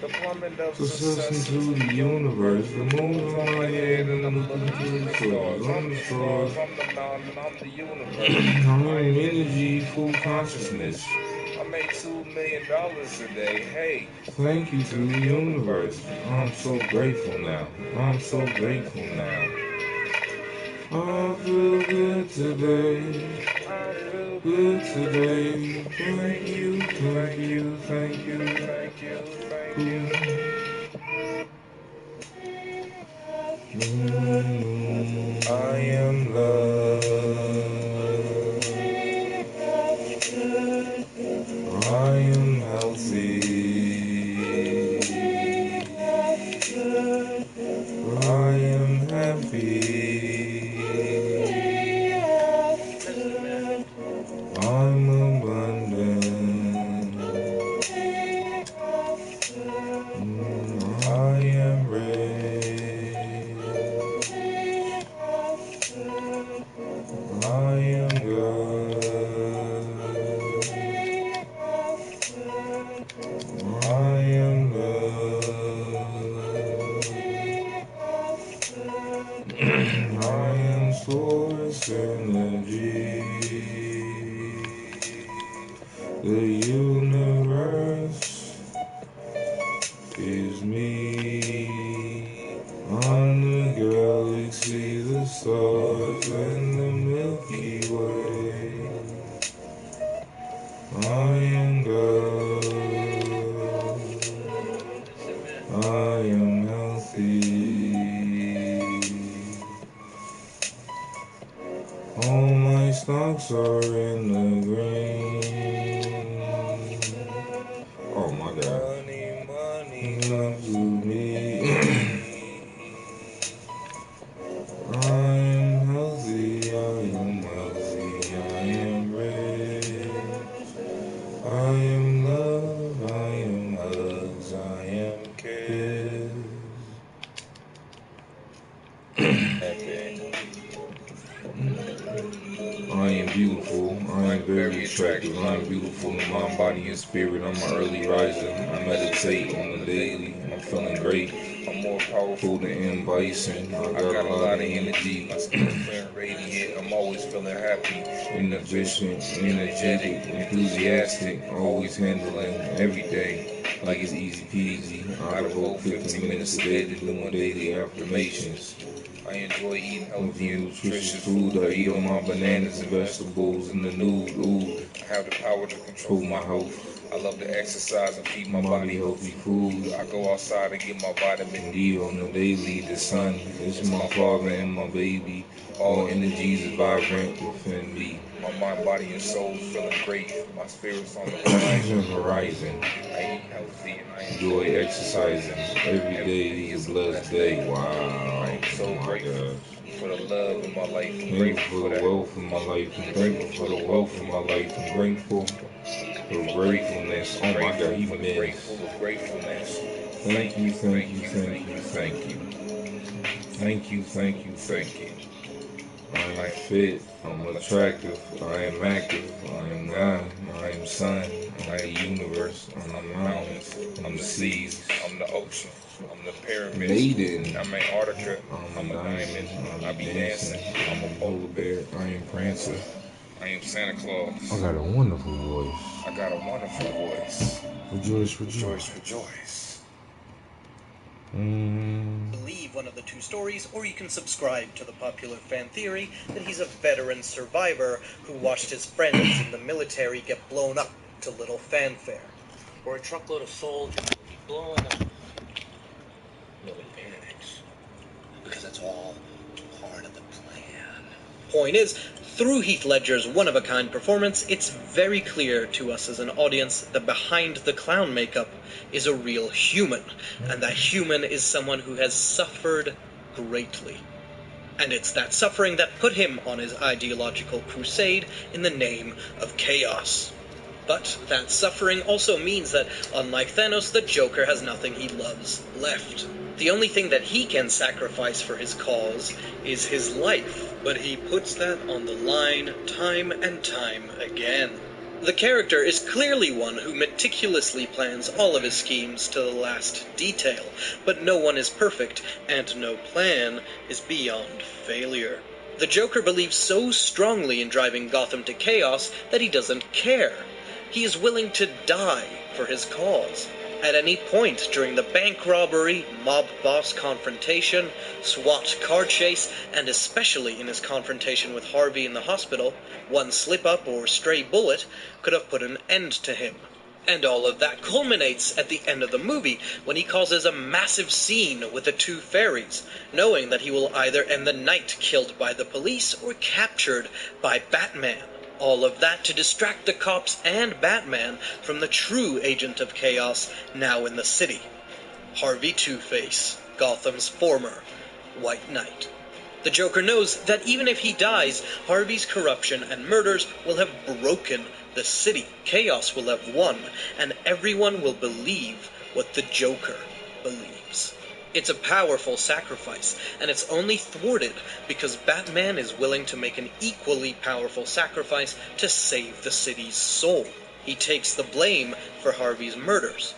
The plummet of success into the universe. The moon's on my head and I'm looking to the stars. I'm the stars, I'm the mountain, I'm the universe. I'm in energy, full consciousness. I made $2 million today. Hey, thank you to the universe. I'm so grateful now. I'm so grateful now. I feel good today. I feel good today. Thank you, thank you, thank you, thank you, thank you. I am love. I am healthy. I am happy. I'm abundant. I am rich. I am good. I am love. I am source energy. The universe is me. I'm the galaxy, the stars, and the Milky Way. I am God. I am healthy. All my stocks are in the green. Oh my God. Money comes to me. I am healthy, I am wealthy, I am rich. I am love, I am hugs, I am kiss. I am beautiful, I am very attractive, I am beautiful in mind, body, and spirit. I'm an early riser, I meditate on the daily, I'm feeling great. I'm more powerful than M. Bison, I got a lot of energy, my skin clear and radiant, I'm always feeling happy, inefficient, energetic, enthusiastic, always handling every day like it's easy peasy. I devote 15 minutes a day to do my daily affirmations. I enjoy eating healthy and nutritious food. I eat all my bananas and vegetables in the nude. Ooh, I have the power to control my health. I love to exercise and feed my body healthy food. I go outside and get my vitamin D on the daily. The sun is my father and my baby. All energies is vibrant within me. My mind, body, and soul feeling great. My spirit's on the horizon. I eat healthy and I enjoy exercising. Every day is a blessed day. Wow. I am so grateful for the love in my life. I'm grateful for the wealth in my life. I'm grateful for the wealth in my life. I'm grateful for gratefulness. Oh my God, even grateful of gratefulness. Thank you, thank you, thank you, thank you. Thank you, thank you, thank you. I am fit, I'm attractive, I am active, I am God, I am sun, I am the universe, I'm the mountains, I'm the seas, I'm the ocean, I'm the pyramids, I'm Antarctica, I'm a diamond, I be dancing, I'm a polar bear, I am Prancer, I am Santa Claus. I got a wonderful voice. I got a wonderful voice. Rejoice, rejoice, rejoice. Believe one of the two stories, or you can subscribe to the popular fan theory that he's a veteran survivor who watched his friends in the military get blown up to little fanfare. or a truckload of soldiers will be blowing up. Nobody panics. Because that's all part of the plan. Point is, through Heath Ledger's one-of-a-kind performance, it's very clear to us as an audience that behind the clown makeup is a real human, and that human is someone who has suffered greatly. And it's that suffering that put him on his ideological crusade in the name of chaos. But that suffering also means that, unlike Thanos, the Joker has nothing he loves left. The only thing that he can sacrifice for his cause is his life, but he puts that on the line time and time again. The character is clearly one who meticulously plans all of his schemes to the last detail, but no one is perfect, and no plan is beyond failure. The Joker believes so strongly in driving Gotham to chaos that he doesn't care. He is willing to die for his cause. At any point during the bank robbery, mob boss confrontation, SWAT car chase, and especially in his confrontation with Harvey in the hospital, one slip-up or stray bullet could have put an end to him. And all of that culminates at the end of the movie when he causes a massive scene with the two fairies, knowing that he will either end the night killed by the police or captured by Batman. All of that to distract the cops and Batman from the true agent of chaos now in the city. Harvey Two-Face, Gotham's former White Knight. The Joker knows that even if he dies, Harvey's corruption and murders will have broken the city. Chaos will have won, and everyone will believe what the Joker believes. It's a powerful sacrifice, and it's only thwarted because Batman is willing to make an equally powerful sacrifice to save the city's soul. He takes the blame for Harvey's murders,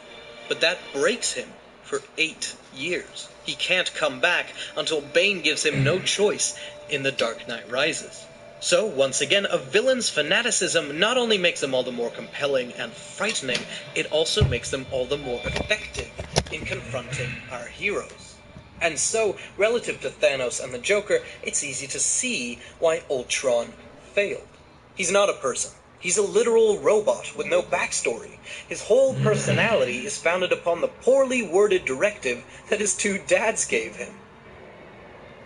but that breaks him for 8 years. He can't come back until Bane gives him no choice in The Dark Knight Rises. So, once again, a villain's fanaticism not only makes them all the more compelling and frightening, it also makes them all the more effective in confronting our heroes. And so, relative to Thanos and the Joker, it's easy to see why Ultron failed. He's not a person. He's a literal robot with no backstory. His whole personality is founded upon the poorly worded directive that his two dads gave him.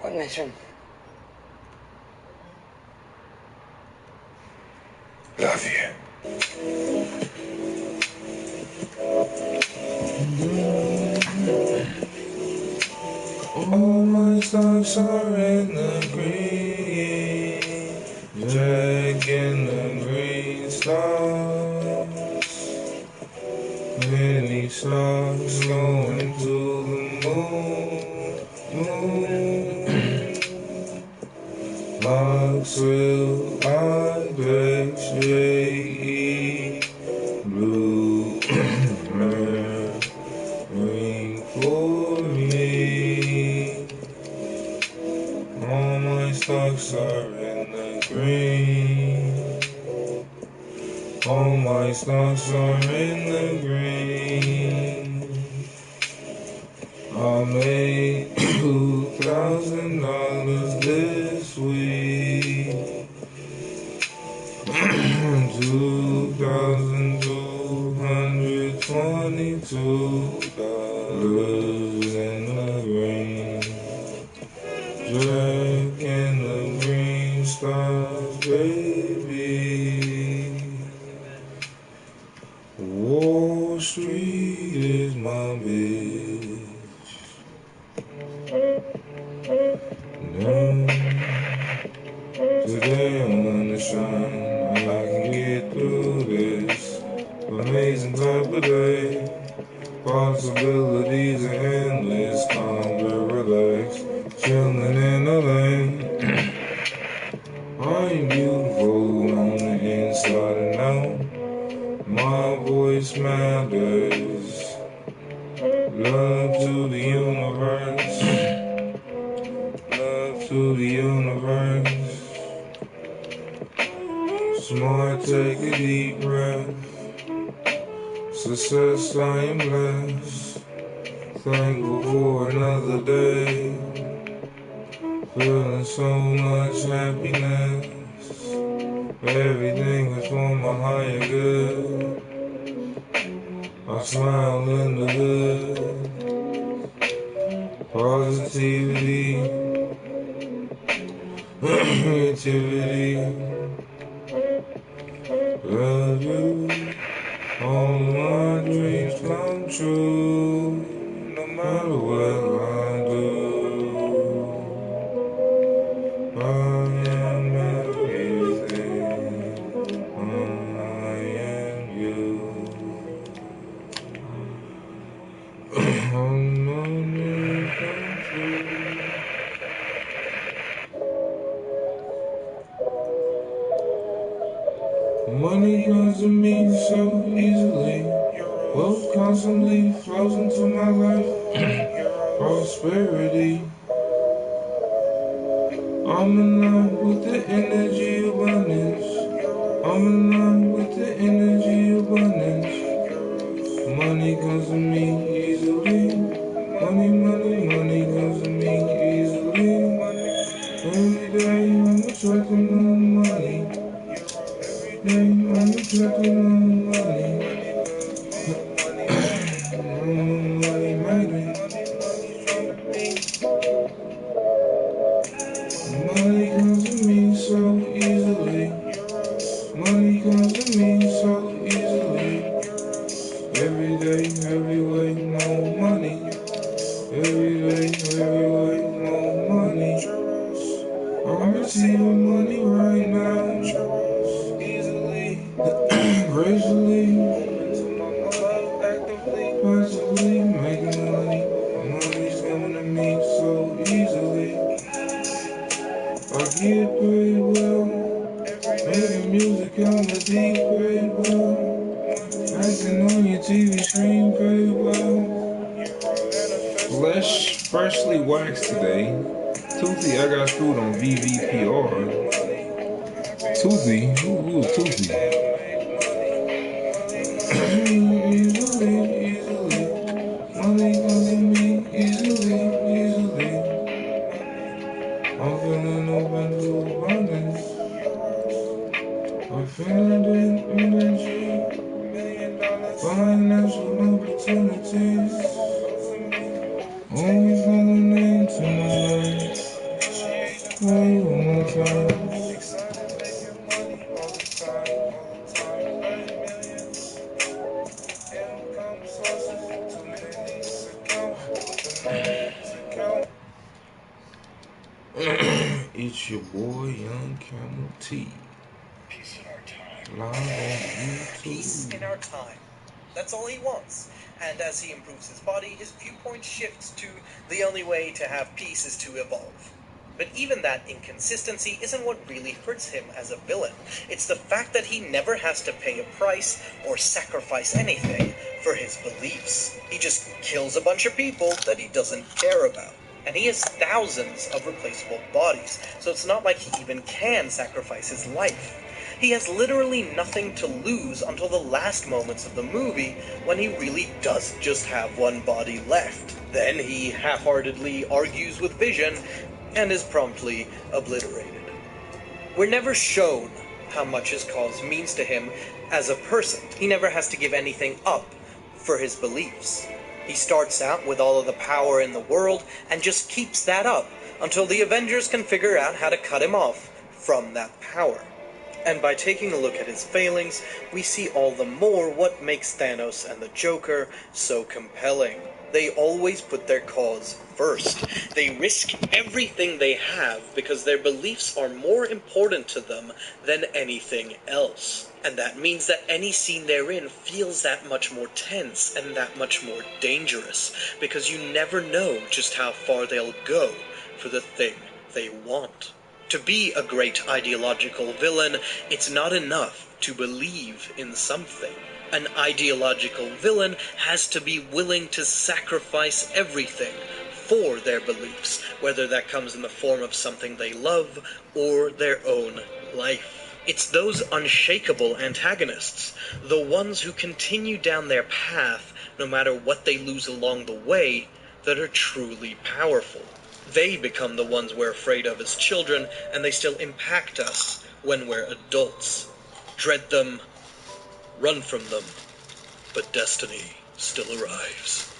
What mission? Love you. All my stars are in the green, Jack in the green stars. Many stars going to the moon. Maxwell, I J.E. Blue ring for me. All my stocks are in the green. All my stocks are in the green. I made $2,000 this week. $2,222 in the green. Jack in the green stars, baby. Wall Street is my bitch. Today I'm gonna shine. I can get through this amazing type of day. Possibilities are endless. Calm to relax, chilling in the lane. I'm beautiful on the inside and out. My voice matters. Love to the universe. Love to the universe. Smart, take a deep breath. Success, I am blessed. Thankful for another day. Feeling so much happiness. Everything is for my higher good. I I smile in the hood. Positivity. Creativity. Love you. All my dreams come true. No matter what I do. I am everything. I am you. All my dreams come true. Money comes to me so easily. Wealth constantly flows into my life. Prosperity. I'm in line with the energy of abundance. I'm in line with the energy of abundance. Money comes to me easily. Money, money, money comes to me easily. Every day I'm attracting more money. Every day I'm attracting more money. Money matters. Money comes to me so easily. Money comes to me so easily. Every day, every way, more money. Every day, every way, more money. I'm receiving money right now. Easily, gracefully, passively, making money. Money's coming to me so easily. I get paid well. Making music on the deep paid well. Acting on your TV screen paid well. Freshly waxed today. Toothy, I got screwed on VVPR. Toothy? Who's Toothy? Easily, easily. Money comes to me easily, easily. I'm feeling open to abundance. I'm feeling the energy. Financial opportunities. Only falling into my life. Play one more time. It's your boy Young Camel T. Peace in our time. Live on YouTube. Peace in our time. That's all he wants. And as he improves his body, his viewpoint shifts to the only way to have peace is to evolve. But even that inconsistency isn't what really hurts him as a villain. It's the fact that he never has to pay a price or sacrifice anything for his beliefs. He just kills a bunch of people that he doesn't care about. And he has thousands of replaceable bodies, so it's not like he even can sacrifice his life. He has literally nothing to lose until the last moments of the movie, when he really does just have one body left. Then he half-heartedly argues with Vision, and is promptly obliterated. We're never shown how much his cause means to him as a person. He never has to give anything up for his beliefs. He starts out with all of the power in the world, and just keeps that up until the Avengers can figure out how to cut him off from that power. And by taking a look at his failings, we see all the more what makes Thanos and the Joker so compelling. They always put their cause first. They risk everything they have because their beliefs are more important to them than anything else. And that means that any scene they're in feels that much more tense and that much more dangerous, because you never know just how far they'll go for the thing they want. To be a great ideological villain, it's not enough to believe in something. An ideological villain has to be willing to sacrifice everything for their beliefs, whether that comes in the form of something they love or their own life. It's those unshakable antagonists, the ones who continue down their path no matter what they lose along the way, that are truly powerful. They become the ones we're afraid of as children, and they still impact us when we're adults. Dread them, run from them, but destiny still arrives.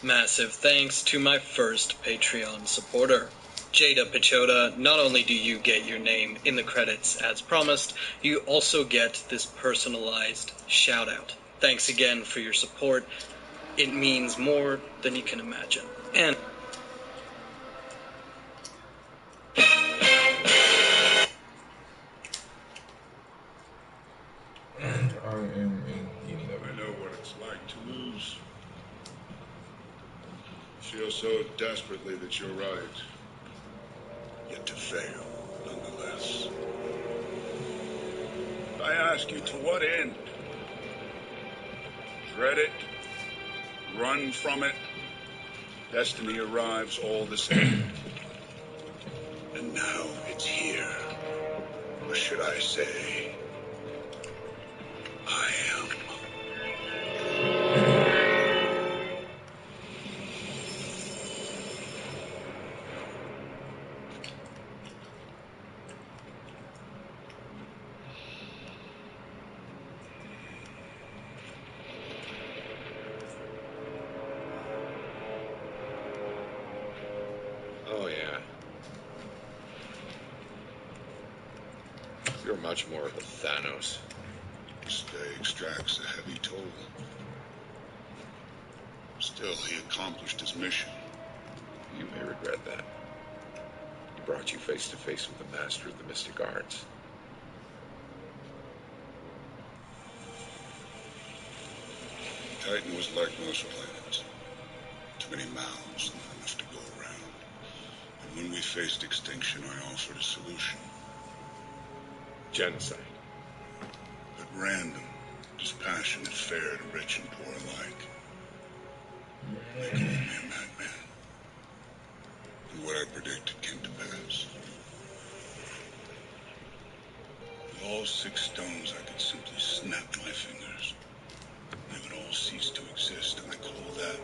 Massive thanks to my first Patreon supporter, Jada Pichota. Not only do you get your name in the credits as promised, you also get this personalized shout out. Thanks again for your support. It means more than you can imagine. And I know what it's like to lose. Feel so desperately that you're right, yet to fail nonetheless. I ask you, to what end? Dread it, run from it. Destiny arrives all the same. And now it's here. Or should I say, I am. Oh, yeah. You're much more of a Thanos. This day extracts a heavy toll. Still, he accomplished his mission. You may regret that. He brought you face to face with the master of the mystic arts. Titan was like most planets. Too many mouths, not enough to go around. And when we faced extinction, I offered a solution. Genocide. At random, dispassionate, fair to rich and poor alike. They called me a madman. And what I predicted came to pass. With all 6 stones, I could simply snap my fingers. They would all cease to exist, and I call that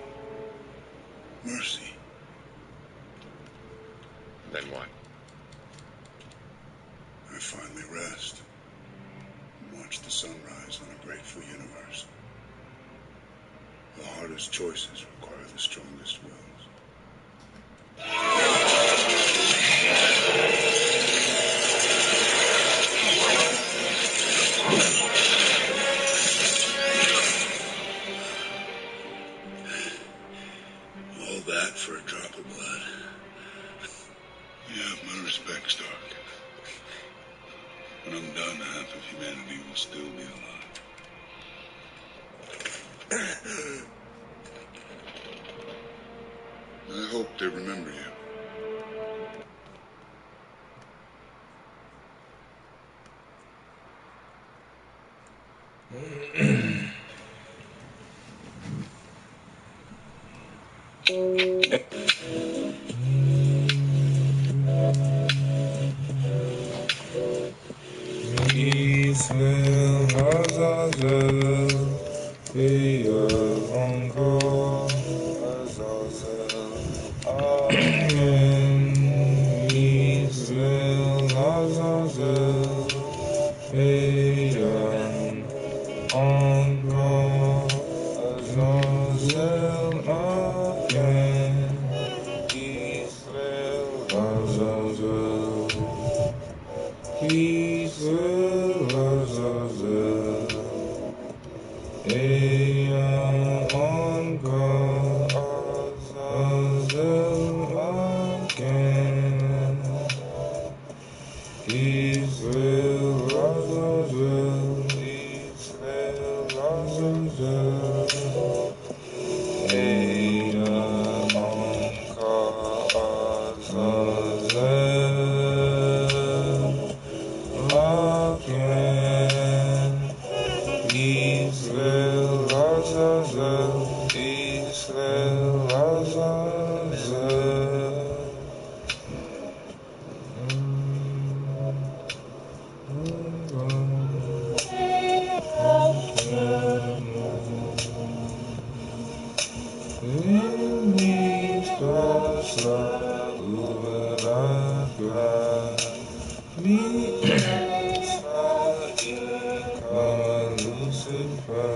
mercy. Then what? I finally rest and watch the sunrise on a grateful universe. The hardest choices require the strongest wills. All that for a drop of blood. You have my respect, Stark. When I'm done, half of humanity will still be alive. I hope they remember you. Israel, Azazel, encore, Azazel, Amen. Israel, Azazel, encore, Azazel, again. Israel, Azazel, Israel, Azazel, encore, Azazel, again. Israel, Azazel, Israel, Azazel, encore, Azazel, again. Israel, Azazel, Israel, Azazel. Lucifer.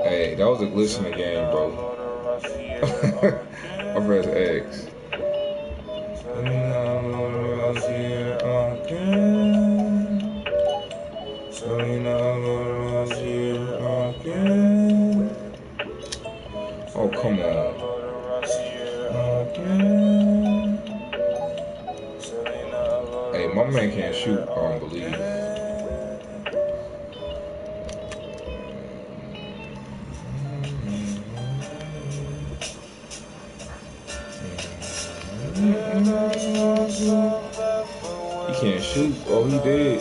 Hey, that was a listening game, bro. I pressed X. Oh, come on. Hey, my man can't shoot, I don't believe. He can't shoot. Oh, he did.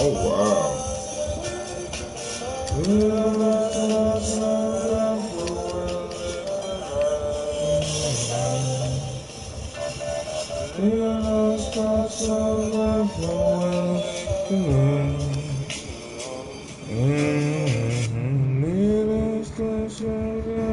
Oh, wow.